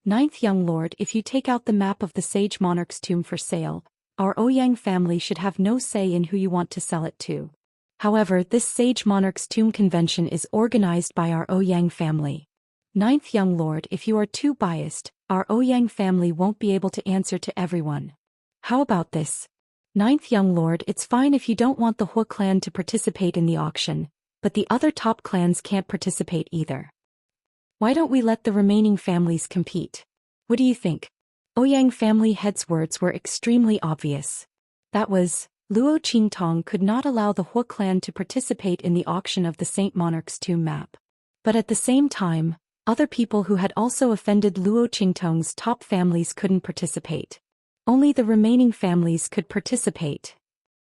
Ninth young lord, if you take out the map of the sage monarch's tomb for sale, our Ouyang family should have no say in who you want to sell it to. However, this sage monarch's tomb convention is organized by our Ouyang family. Ninth young lord, if you are too biased, our Ouyang family won't be able to answer to everyone. How about this? Ninth young lord, it's fine if you don't want the Hua clan to participate in the auction, but the other top clans can't participate either. Why don't we let the remaining families compete? What do you think? Ouyang family head's words were extremely obvious. That was, Luo Qingtong could not allow the Hua clan to participate in the auction of the Saint Monarch's tomb map. But at the same time, other people who had also offended Luo Qingtong's top families couldn't participate. Only the remaining families could participate.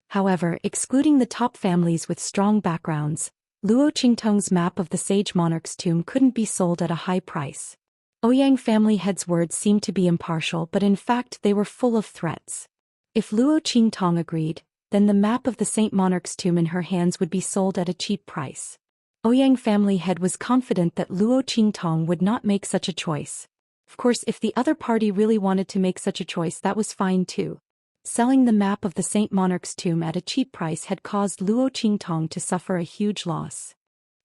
However, excluding the top families with strong backgrounds, Luo Qingtong's map of the Sage Monarch's tomb couldn't be sold at a high price. Ouyang family head's words seemed to be impartial, but in fact they were full of threats. If Luo Qingtong agreed, then the map of the Saint Monarch's tomb in her hands would be sold at a cheap price. Ouyang family head was confident that Luo Qingtong would not make such a choice. Of course, if the other party really wanted to make such a choice, that was fine too. Selling the map of the Saint Monarch's tomb at a cheap price had caused Luo Qingtong to suffer a huge loss.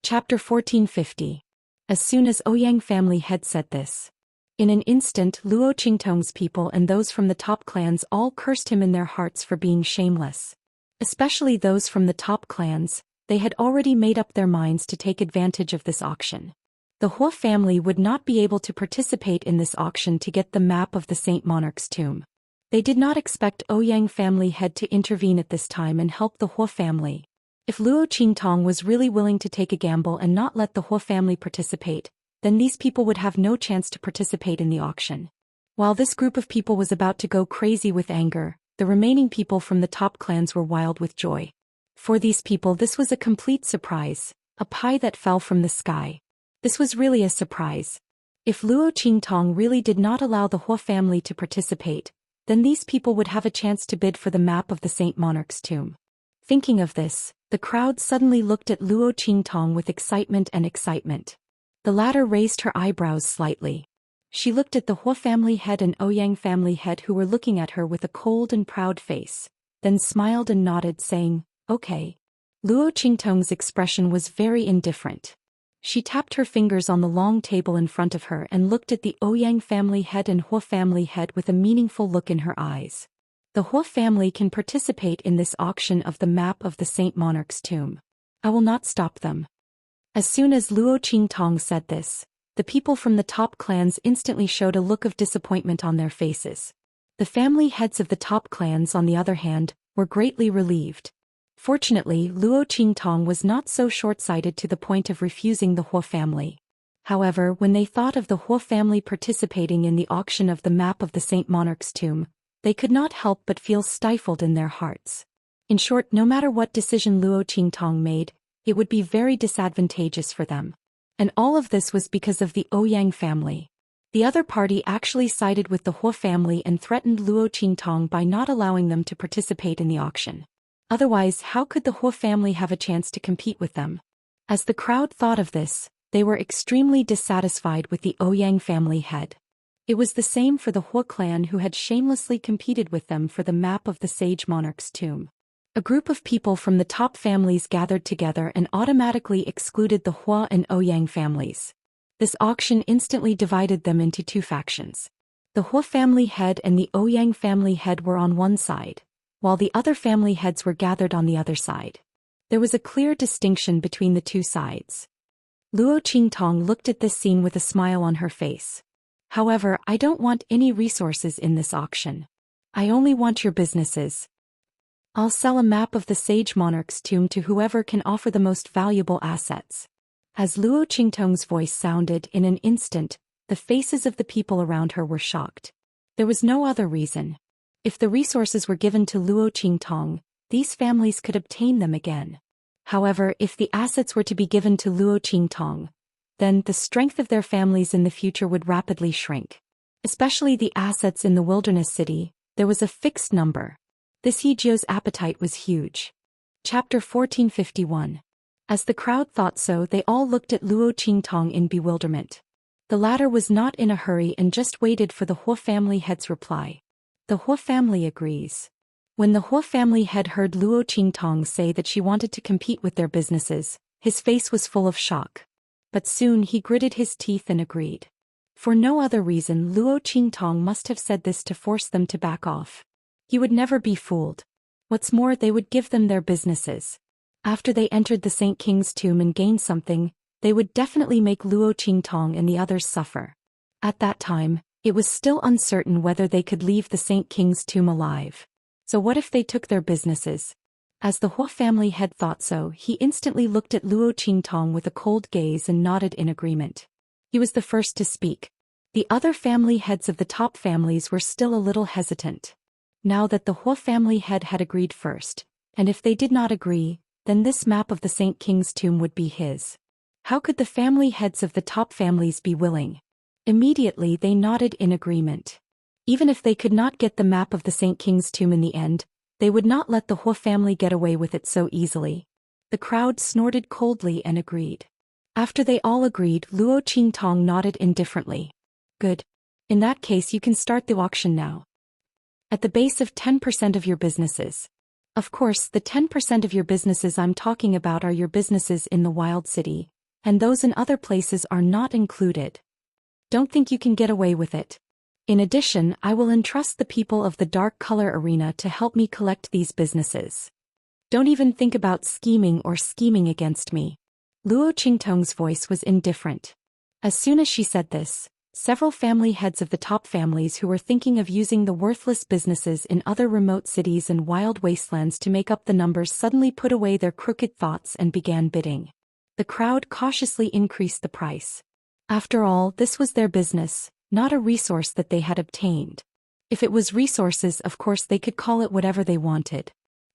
Chapter 1450. As soon as Ouyang family head said this, in an instant Luo Qingtong's people and those from the top clans all cursed him in their hearts for being shameless. Especially those from the top clans, they had already made up their minds to take advantage of this auction. The Hua family would not be able to participate in this auction to get the map of the Saint Monarch's tomb. They did not expect Ouyang family head to intervene at this time and help the Hua family. If Luo Qingtong was really willing to take a gamble and not let the Hua family participate, then these people would have no chance to participate in the auction. While this group of people was about to go crazy with anger, the remaining people from the top clans were wild with joy. For these people, this was a complete surprise, a pie that fell from the sky. This was really a surprise. If Luo Qingtong really did not allow the Hua family to participate, then these people would have a chance to bid for the map of the Saint Monarch's tomb. Thinking of this, the crowd suddenly looked at Luo Qingtong with excitement. The latter raised her eyebrows slightly. She looked at the Hua family head and Ouyang family head who were looking at her with a cold and proud face, then smiled and nodded, saying, "Okay." Luo Qingtong's expression was very indifferent. She tapped her fingers on the long table in front of her and looked at the Ouyang family head and Hua family head with a meaningful look in her eyes. The Hua family can participate in this auction of the map of the Saint Monarch's tomb. I will not stop them. As soon as Luo Qingtong said this, the people from the top clans instantly showed a look of disappointment on their faces. The family heads of the top clans, on the other hand, were greatly relieved. Fortunately, Luo Qingtong was not so short-sighted to the point of refusing the Hua family. However, when they thought of the Hua family participating in the auction of the map of the Saint Monarch's tomb, they could not help but feel stifled in their hearts. In short, no matter what decision Luo Qingtong made, it would be very disadvantageous for them. And all of this was because of the Ouyang family. The other party actually sided with the Hua family and threatened Luo Qingtong by not allowing them to participate in the auction. Otherwise, how could the Hua family have a chance to compete with them? As the crowd thought of this, they were extremely dissatisfied with the Ouyang family head. It was the same for the Hua clan, who had shamelessly competed with them for the map of the Sage Monarch's tomb. A group of people from the top families gathered together and automatically excluded the Hua and Ouyang families. This auction instantly divided them into two factions. The Hua family head and the Ouyang family head were on one side, while the other family heads were gathered on the other side. There was a clear distinction between the two sides. Luo Qingtong looked at this scene with a smile on her face. However, I don't want any resources in this auction. I only want your businesses. I'll sell a map of the Sage Monarch's tomb to whoever can offer the most valuable assets. As Luo Qingtong's voice sounded, in an instant, the faces of the people around her were shocked. There was no other reason. If the resources were given to Luo Qingtong, these families could obtain them again. However, if the assets were to be given to Luo Qingtong, then the strength of their families in the future would rapidly shrink. Especially the assets in the wilderness city, there was a fixed number. This Hejio's appetite was huge. Chapter 1451. As the crowd thought so, they all looked at Luo Qingtong in bewilderment. The latter was not in a hurry and just waited for the Hua family head's reply. The Hua family agrees. When the Hua family head heard Luo Qingtong say that she wanted to compete with their businesses, his face was full of shock. But soon he gritted his teeth and agreed. For no other reason, Luo Qingtong must have said this to force them to back off. He would never be fooled. What's more, they would give them their businesses. After they entered the Saint King's tomb and gained something, they would definitely make Luo Qingtong and the others suffer. At that time, it was still uncertain whether they could leave the Saint King's tomb alive. So what if they took their businesses? As the Hua family head thought so, he instantly looked at Luo Qingtong with a cold gaze and nodded in agreement. He was the first to speak. The other family heads of the top families were still a little hesitant. Now that the Hua family head had agreed first, and if they did not agree, then this map of the Saint King's tomb would be his. How could the family heads of the top families be willing? Immediately they nodded in agreement. Even if they could not get the map of the Saint King's tomb in the end, they would not let the Hua family get away with it so easily. The crowd snorted coldly and agreed. After they all agreed, Luo Qingtong nodded indifferently. Good. In that case, you can start the auction now. At the base of 10% of your businesses. Of course, the 10% of your businesses I'm talking about are your businesses in the Wild City, and those in other places are not included. Don't think you can get away with it. In addition, I will entrust the people of the Dark Color Arena to help me collect these businesses. Don't even think about scheming against me. Luo Qingtong's voice was indifferent. As soon as she said this, several family heads of the top families who were thinking of using the worthless businesses in other remote cities and wild wastelands to make up the numbers suddenly put away their crooked thoughts and began bidding. The crowd cautiously increased the price. After all, this was their business, not a resource that they had obtained. If it was resources, of course they could call it whatever they wanted.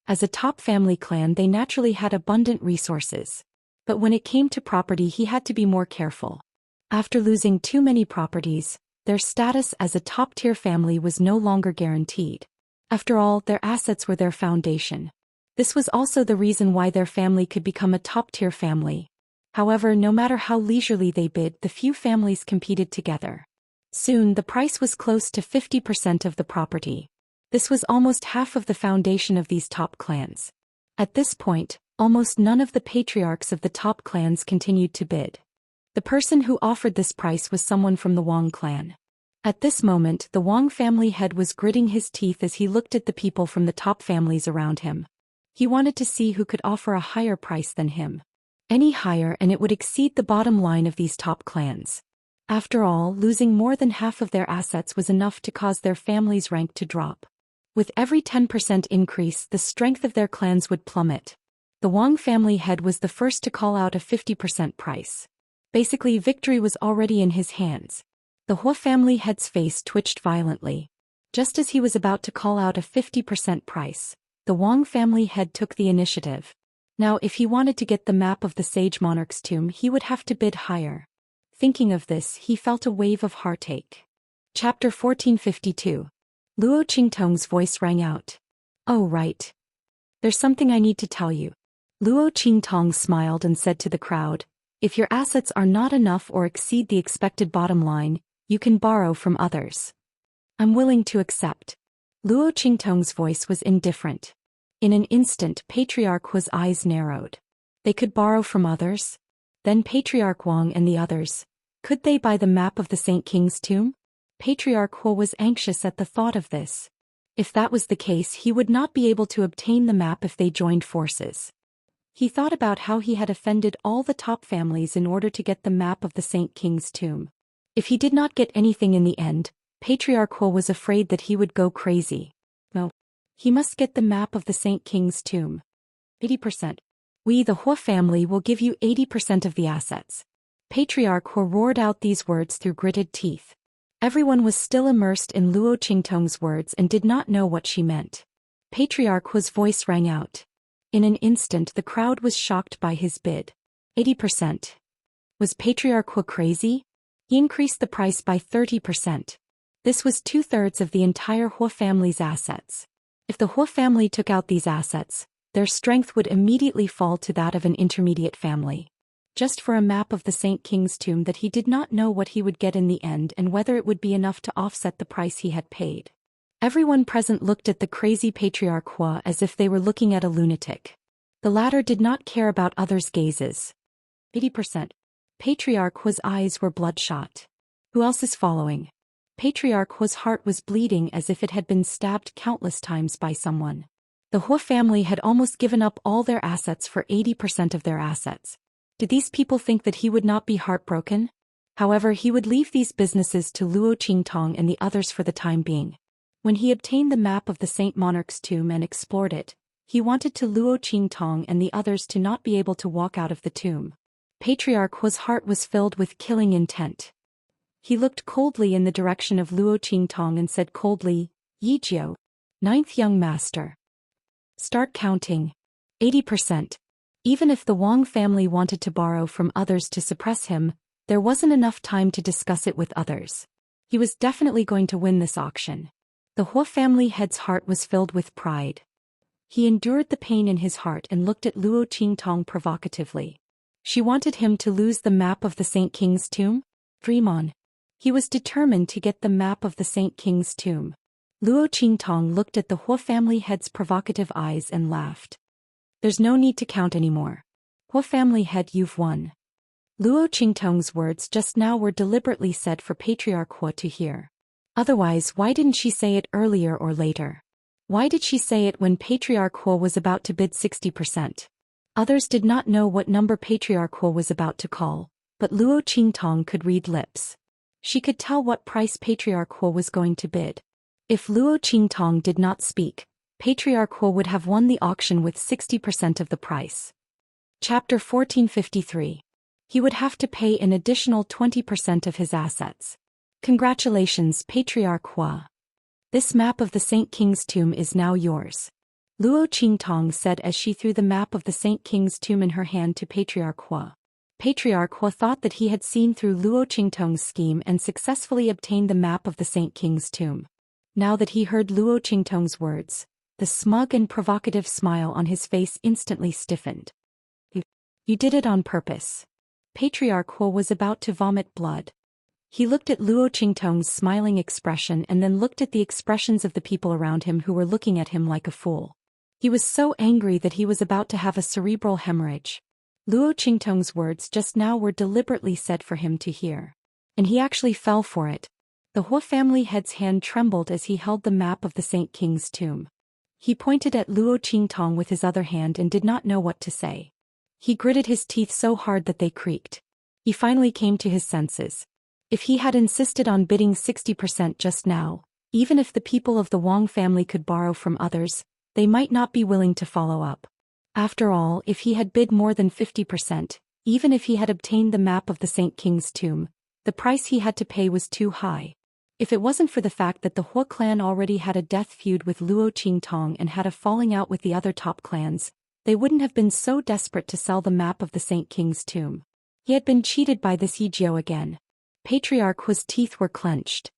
As a top family clan, they naturally had abundant resources. But when it came to property, he had to be more careful. After losing too many properties, their status as a top-tier family was no longer guaranteed. After all, their assets were their foundation. This was also the reason why their family could become a top-tier family. However, no matter how leisurely they bid, the few families competed together. Soon, the price was close to 50% of the property. This was almost half of the foundation of these top clans. At this point, almost none of the patriarchs of the top clans continued to bid. The person who offered this price was someone from the Wang clan. At this moment, the Wang family head was gritting his teeth as he looked at the people from the top families around him. He wanted to see who could offer a higher price than him. Any higher and it would exceed the bottom line of these top clans. After all, losing more than half of their assets was enough to cause their family's rank to drop. With every 10% increase, the strength of their clans would plummet. The Wang family head was the first to call out a 50% price. Basically, victory was already in his hands. The Hua family head's face twitched violently. Just as he was about to call out a 50% price, the Wang family head took the initiative. Now, if he wanted to get the map of the Sage Monarch's tomb, he would have to bid higher. Thinking of this, he felt a wave of heartache. Chapter 1452. Luo Qingtong's voice rang out. Oh, right. There's something I need to tell you. Luo Qingtong smiled and said to the crowd, if your assets are not enough or exceed the expected bottom line, you can borrow from others. I'm willing to accept. Luo Qingtong's voice was indifferent. In an instant, Patriarch Hua's eyes narrowed. They could borrow from others? Then Patriarch Wang and the others, could they buy the map of the Saint King's tomb? Patriarch Hua was anxious at the thought of this. If that was the case, he would not be able to obtain the map if they joined forces. He thought about how he had offended all the top families in order to get the map of the Saint King's tomb. If he did not get anything in the end, Patriarch Hua was afraid that he would go crazy. No. He must get the map of the Saint King's tomb. 80%. We, the Hua family, will give you 80% of the assets. Patriarch Hua roared out these words through gritted teeth. Everyone was still immersed in Luo Qingtong's words and did not know what she meant. Patriarch Hua's voice rang out. In an instant the crowd was shocked by his bid. 80%. Was Patriarch Hua crazy? He increased the price by 30%. This was 2/3 of the entire Hua family's assets. If the Hua family took out these assets, their strength would immediately fall to that of an intermediate family. Just for a map of the Saint King's tomb that he did not know what he would get in the end and whether it would be enough to offset the price he had paid. Everyone present looked at the crazy Patriarch Hua as if they were looking at a lunatic. The latter did not care about others' gazes. 80%. Patriarch Hua's eyes were bloodshot. Who else is following? Patriarch Hua's heart was bleeding as if it had been stabbed countless times by someone. The Hua family had almost given up all their assets for 80% of their assets. Did these people think that he would not be heartbroken? However, he would leave these businesses to Luo Qingtong and the others for the time being. When he obtained the map of the Saint Monarch's tomb and explored it, he wanted to Luo Qingtong and the others to not be able to walk out of the tomb. Patriarch Hua's heart was filled with killing intent. He looked coldly in the direction of Luo Qingtong and said coldly, "Yijiu, 9th young master. Start counting." 80%. Even if the Wang family wanted to borrow from others to suppress him, there wasn't enough time to discuss it with others. He was definitely going to win this auction. The Hua family head's heart was filled with pride. He endured the pain in his heart and looked at Luo Qingtong provocatively. She wanted him to lose the map of the Saint King's tomb? Dream on. He was determined to get the map of the Saint King's tomb. Luo Qingtong looked at the Hua family head's provocative eyes and laughed. There's no need to count anymore. Hua family head, you've won. Luo Qingtong's words just now were deliberately said for Patriarch Hua to hear. Otherwise, why didn't she say it earlier or later? Why did she say it when Patriarch Hua was about to bid 60%? Others did not know what number Patriarch Hua was about to call, but Luo Qingtong could read lips. She could tell what price Patriarch Hua was going to bid. If Luo Qingtong did not speak, Patriarch Hua would have won the auction with 60% of the price. Chapter 1453. He would have to pay an additional 20% of his assets. Congratulations, Patriarch Hua. This map of the Saint King's tomb is now yours. Luo Qingtong said as she threw the map of the Saint King's tomb in her hand to Patriarch Hua. Patriarch Hua thought that he had seen through Luo Qingtong's scheme and successfully obtained the map of the Saint King's tomb. Now that he heard Luo Qingtong's words, the smug and provocative smile on his face instantly stiffened. You did it on purpose. Patriarch Hua was about to vomit blood. He looked at Luo Qingtong's smiling expression and then looked at the expressions of the people around him who were looking at him like a fool. He was so angry that he was about to have a cerebral hemorrhage. Luo Qingtong's words just now were deliberately said for him to hear. And he actually fell for it. The Hua family head's hand trembled as he held the map of the Saint King's tomb. He pointed at Luo Qingtong with his other hand and did not know what to say. He gritted his teeth so hard that they creaked. He finally came to his senses. If he had insisted on bidding 60% just now, even if the people of the Wang family could borrow from others, they might not be willing to follow up. After all, if he had bid more than 50%, even if he had obtained the map of the Saint King's tomb, the price he had to pay was too high. If it wasn't for the fact that the Hua clan already had a death feud with Luo Qingtong and had a falling out with the other top clans, they wouldn't have been so desperate to sell the map of the Saint King's tomb. He had been cheated by this Yijiu again. Patriarch Hua's teeth were clenched.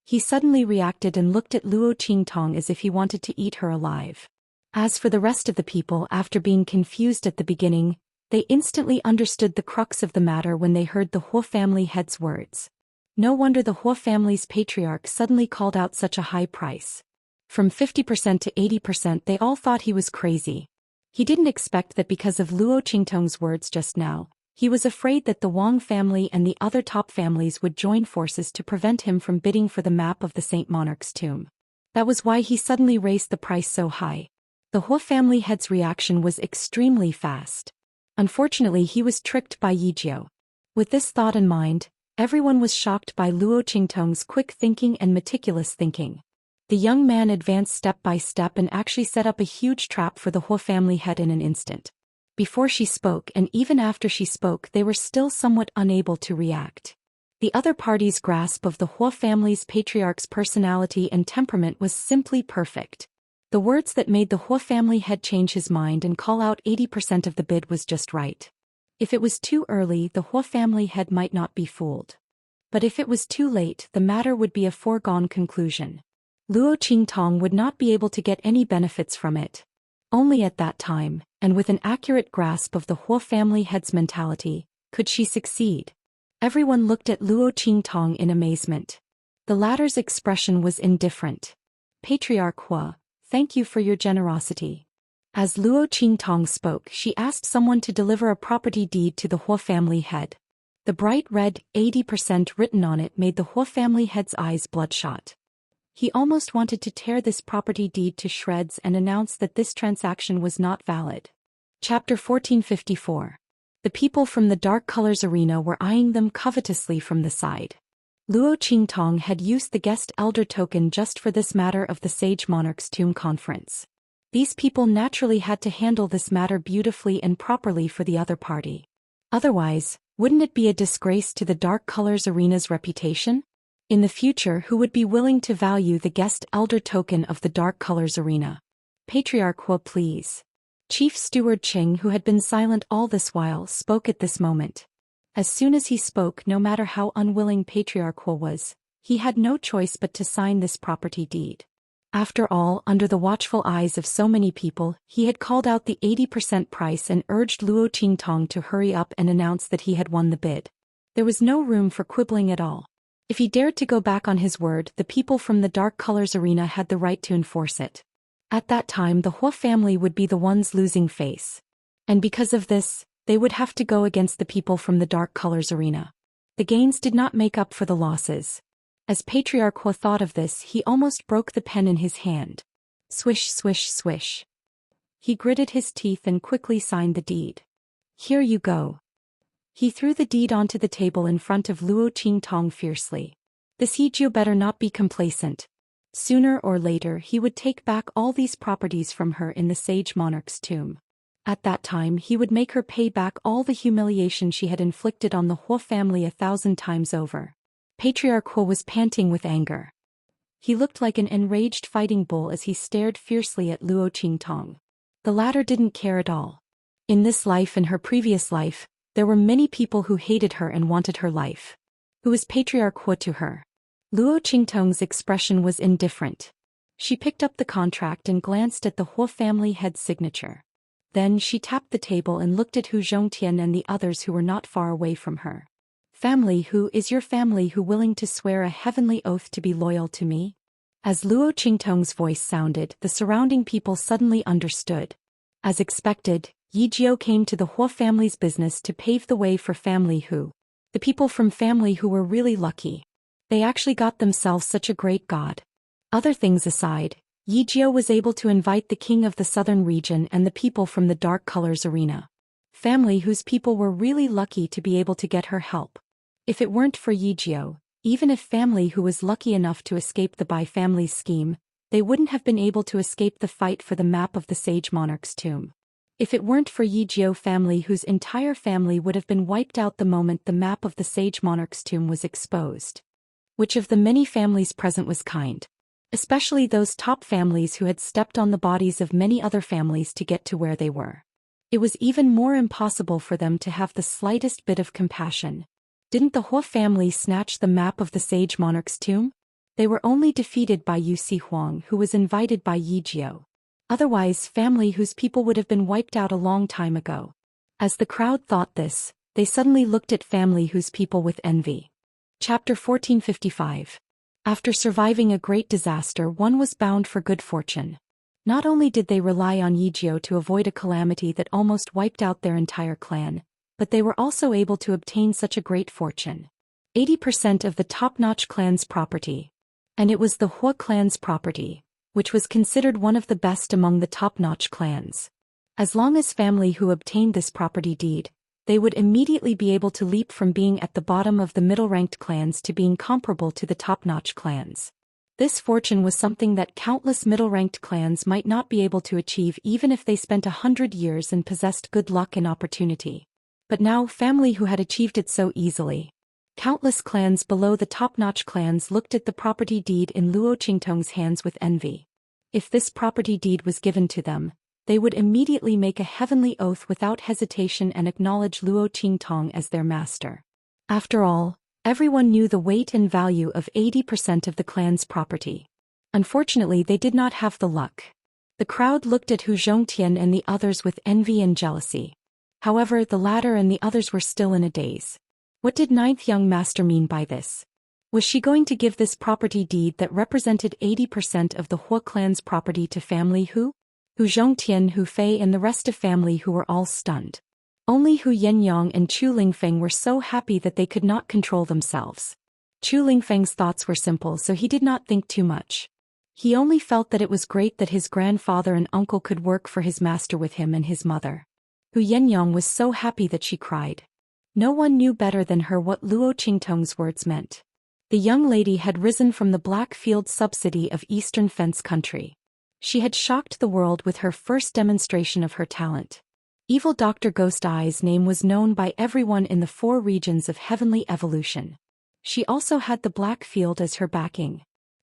He suddenly reacted and looked at Luo Qingtong as if he wanted to eat her alive. As for the rest of the people, after being confused at the beginning, they instantly understood the crux of the matter when they heard the Hua family head's words. No wonder the Hua family's patriarch suddenly called out such a high price. From 50% to 80%, they all thought he was crazy. He didn't expect that because of Luo Qingtong's words just now. He was afraid that the Wang family and the other top families would join forces to prevent him from bidding for the map of the Saint Monarch's tomb. That was why he suddenly raised the price so high. The Hua family head's reaction was extremely fast. Unfortunately, he was tricked by Yijiu. With this thought in mind, everyone was shocked by Luo Qingtong's quick thinking and meticulous thinking. The young man advanced step by step and actually set up a huge trap for the Hua family head in an instant. Before she spoke and even after she spoke, they were still somewhat unable to react. The other party's grasp of the Hua family's patriarch's personality and temperament was simply perfect. The words that made the Hua family head change his mind and call out 80% of the bid was just right. If it was too early, the Hua family head might not be fooled. But if it was too late, the matter would be a foregone conclusion. Luo Qingtong would not be able to get any benefits from it. Only at that time, and with an accurate grasp of the Hua family head's mentality, could she succeed. Everyone looked at Luo Qingtong in amazement. The latter's expression was indifferent. Patriarch Hua, thank you for your generosity. As Luo Qingtong spoke, she asked someone to deliver a property deed to the Hua family head. The bright red 80% written on it made the Hua family head's eyes bloodshot. He almost wanted to tear this property deed to shreds and announce that this transaction was not valid. Chapter 1454. The people from the Dark Colors arena were eyeing them covetously from the side. Luo Qingtong had used the guest elder token just for this matter of the Sage Monarch's Tomb Conference. These people naturally had to handle this matter beautifully and properly for the other party. Otherwise, wouldn't it be a disgrace to the Dark Colors arena's reputation? In the future, who would be willing to value the guest elder token of the Dark Colors arena? Patriarch Hua, please. Chief Steward Ching, who had been silent all this while, spoke at this moment. As soon as he spoke, no matter how unwilling Patriarch Hua was, he had no choice but to sign this property deed. After all, under the watchful eyes of so many people, he had called out the 80% price and urged Luo Qingtong to hurry up and announce that he had won the bid. There was no room for quibbling at all. If he dared to go back on his word, the people from the Dark Colors arena had the right to enforce it. At that time, the Hua family would be the ones losing face. And because of this, they would have to go against the people from the Dark Colors arena. The gains did not make up for the losses. As Patriarch Hua thought of this, he almost broke the pen in his hand. Swish, swish, swish. He gritted his teeth and quickly signed the deed. Here you go. He threw the deed onto the table in front of Luo Qingtong fiercely. This Yijio better not be complacent. Sooner or later he would take back all these properties from her in the Sage Monarch's tomb. At that time he would make her pay back all the humiliation she had inflicted on the Hua family 1,000 times over. Patriarch Hua was panting with anger. He looked like an enraged fighting bull as he stared fiercely at Luo Qingtong. The latter didn't care at all. In this life and her previous life, there were many people who hated her and wanted her life. Who was Patriarch Hua to her? Luo Qingtong's expression was indifferent. She picked up the contract and glanced at the Hua family head's signature. Then she tapped the table and looked at Hu Zhongtian and the others who were not far away from her. Family, who is your family who willing to swear a heavenly oath to be loyal to me? As Luo Qingtong's voice sounded, the surrounding people suddenly understood. As expected, Yijio came to the Hua family's business to pave the way for family Hu. The people from family Hu were really lucky. They actually got themselves such a great god. Other things aside, Yijio was able to invite the king of the southern region and the people from the Dark Colors arena. Family Hu's people were really lucky to be able to get her help. If it weren't for Yijio, even if family Hu was lucky enough to escape the Bai family's scheme, they wouldn't have been able to escape the fight for the map of the Sage Monarch's tomb. If it weren't for Yijio family whose entire family would have been wiped out the moment the map of the Sage Monarch's tomb was exposed. Which of the many families present was kind? Especially those top families who had stepped on the bodies of many other families to get to where they were. It was even more impossible for them to have the slightest bit of compassion. Didn't the Hua family snatch the map of the Sage Monarch's tomb? They were only defeated by Yu Huang, who was invited by Yijio. Otherwise, family whose people would have been wiped out a long time ago. As the crowd thought this, they suddenly looked at family whose people with envy. Chapter 1455. After surviving a great disaster, one was bound for good fortune. Not only did they rely on Yijio to avoid a calamity that almost wiped out their entire clan, but they were also able to obtain such a great fortune. 80% of the top-notch clan's property. And it was the Hua clan's property, which was considered one of the best among the top-notch clans. As long as family who obtained this property deed, they would immediately be able to leap from being at the bottom of the middle-ranked clans to being comparable to the top-notch clans. This fortune was something that countless middle-ranked clans might not be able to achieve even if they spent 100 years and possessed good luck and opportunity. But now family who had achieved it so easily. Countless clans below the top-notch clans looked at the property deed in Luo Qingtong's hands with envy. If this property deed was given to them, they would immediately make a heavenly oath without hesitation and acknowledge Luo Qingtong as their master. After all, everyone knew the weight and value of 80% of the clan's property. Unfortunately, they did not have the luck. The crowd looked at Hu Zhongtian and the others with envy and jealousy. However, the latter and the others were still in a daze. What did ninth young master mean by this? Was she going to give this property deed that represented 80% of the Hua clan's property to family Hu? Hu Zhongtian, Hu Fei and the rest of family who were all stunned. Only Hu Yenyang and Chu Lingfeng were so happy that they could not control themselves. Chu Lingfeng's thoughts were simple, so he did not think too much. He only felt that it was great that his grandfather and uncle could work for his master with him and his mother. Hu Yenyang was so happy that she cried. No one knew better than her what Luo Qingtong's words meant. The young lady had risen from the Blackfield subsidy of Eastern Fence Country. She had shocked the world with her first demonstration of her talent. Evil Dr. Ghost Eye's name was known by everyone in the 4 regions of heavenly evolution. She also had the Blackfield as her backing.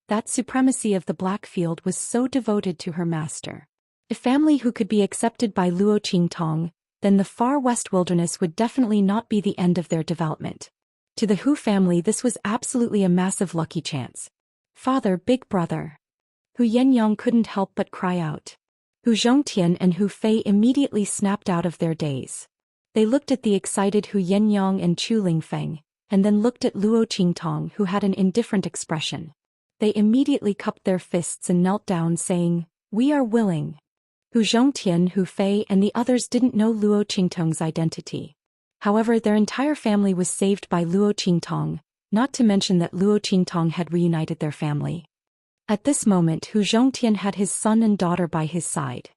That supremacy of the Blackfield was so devoted to her master. A family who could be accepted by Luo Qingtong, then the far west wilderness would definitely not be the end of their development. To the Hu family, this was absolutely a massive lucky chance. Father, big brother. Hu Yenyang couldn't help but cry out. Hu Zhongtian and Hu Fei immediately snapped out of their daze. They looked at the excited Hu Yenyang and Chu Lingfeng, and then looked at Luo Qingtong, who had an indifferent expression. They immediately cupped their fists and knelt down, saying, "We are willing." Hu Zhongtian, Hu Fei and the others didn't know Luo Qingtong's identity. However, their entire family was saved by Luo Qingtong, not to mention that Luo Qingtong had reunited their family. At this moment, Hu Zhongtian had his son and daughter by his side.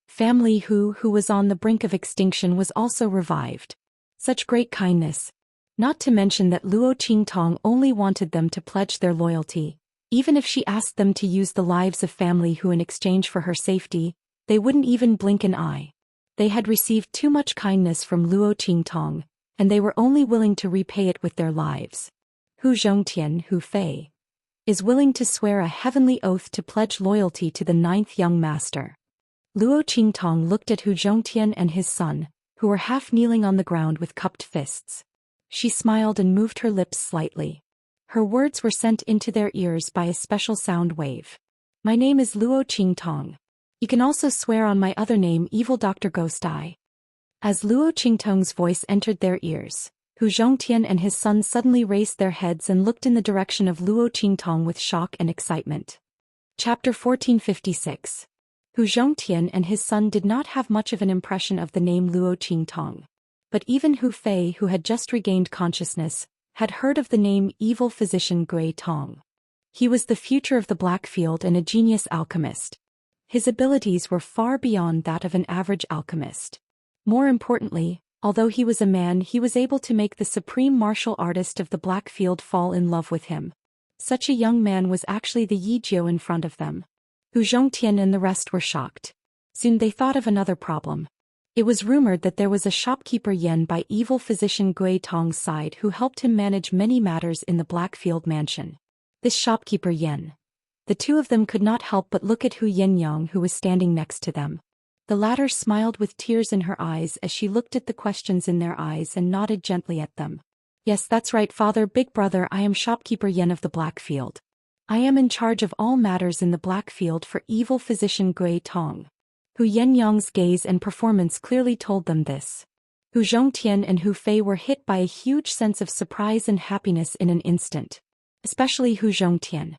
Family who was on the brink of extinction, was also revived. Such great kindness. Not to mention that Luo Qingtong only wanted them to pledge their loyalty. Even if she asked them to use the lives of family who in exchange for her safety, they wouldn't even blink an eye. They had received too much kindness from Luo Qingtong, and they were only willing to repay it with their lives. Hu Zhongtian, Hu Fei, is willing to swear a heavenly oath to pledge loyalty to the 9th young master. Luo Qingtong looked at Hu Zhongtian and his son, who were half kneeling on the ground with cupped fists. She smiled and moved her lips slightly. Her words were sent into their ears by a special sound wave. My name is Luo Qingtong. You can also swear on my other name, Evil Dr. Ghost Eye. As Luo Qingtong's voice entered their ears, Hu Zhongtian and his son suddenly raised their heads and looked in the direction of Luo Qingtong with shock and excitement. Chapter 1456. Hu Zhongtian and his son did not have much of an impression of the name Luo Qingtong. But even Hu Fei, who had just regained consciousness, had heard of the name Evil Physician Gui Tong. He was the future of the Blackfield and a genius alchemist. His abilities were far beyond that of an average alchemist. More importantly, although he was a man, he was able to make the supreme martial artist of the Blackfield fall in love with him. Such a young man was actually the Yi Jiu in front of them. Hu Zhongtian and the rest were shocked. Soon they thought of another problem. It was rumored that there was a shopkeeper Yen by evil physician Gui Tong's side who helped him manage many matters in the Blackfield mansion. This shopkeeper Yen. The two of them could not help but look at Hu Yenyang, who was standing next to them. The latter smiled with tears in her eyes as she looked at the questions in their eyes and nodded gently at them. Yes, that's right, father, big brother, I am shopkeeper Yen of the Blackfield. I am in charge of all matters in the Blackfield for evil physician Gui Tong. Hu Yenyang's gaze and performance clearly told them this. Hu Zhongtian and Hu Fei were hit by a huge sense of surprise and happiness in an instant. Especially Hu Zhongtian.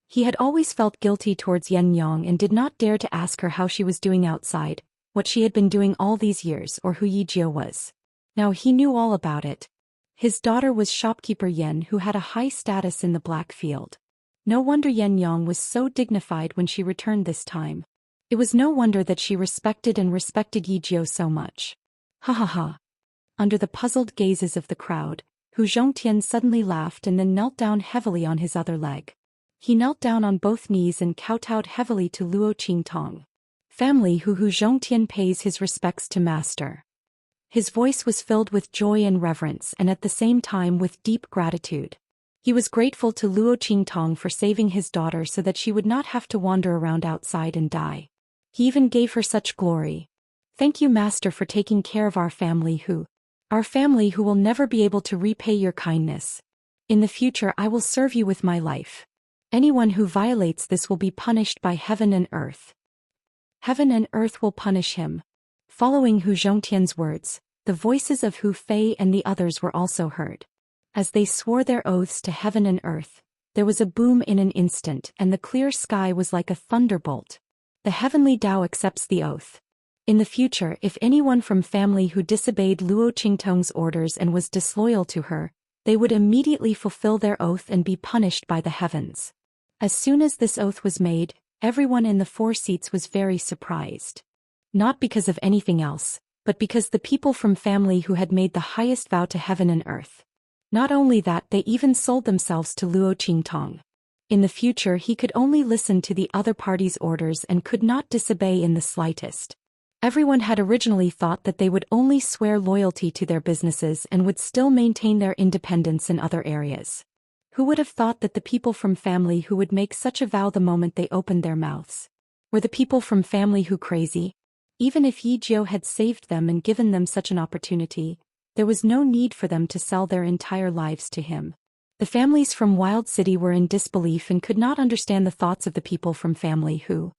He had always felt guilty towards Yenyang and did not dare to ask her how she was doing outside, what she had been doing all these years, or who Yi Jiu was. Now he knew all about it. His daughter was shopkeeper Yen, who had a high status in the Blackfield. No wonder Yenyang was so dignified when she returned this time. It was no wonder that she respected Yi Jiu so much. Ha ha ha. Under the puzzled gazes of the crowd, Hu Zhongtian suddenly laughed and then knelt down heavily on his other leg. He knelt down on both knees and kowtowed heavily to Luo Qingtong. Family Hu Zhongtian pays his respects to master. His voice was filled with joy and reverence and at the same time with deep gratitude. He was grateful to Luo Qingtong for saving his daughter so that she would not have to wander around outside and die. He even gave her such glory. Thank you, Master, for taking care of our family who will never be able to repay your kindness. In the future I will serve you with my life. Anyone who violates this will be punished by heaven and earth. Heaven and earth will punish him. Following Hu Zhongtian's words, the voices of Hu Fei and the others were also heard. As they swore their oaths to heaven and earth, there was a boom in an instant and the clear sky was like a thunderbolt. The heavenly Tao accepts the oath. In the future, if anyone from family who disobeyed Luo Qingtong's orders and was disloyal to her, they would immediately fulfill their oath and be punished by the heavens. As soon as this oath was made, everyone in the 4 seats was very surprised. Not because of anything else, but because the people from family who had made the highest vow to heaven and earth. Not only that, they even sold themselves to Luo Qingtong. In the future he could only listen to the other party's orders and could not disobey in the slightest. Everyone had originally thought that they would only swear loyalty to their businesses and would still maintain their independence in other areas. Who would have thought that the people from family who would make such a vow the moment they opened their mouths? Were the people from family who crazy? Even if Yi Jiu had saved them and given them such an opportunity, there was no need for them to sell their entire lives to him. The families from Wild City were in disbelief and could not understand the thoughts of the people from family who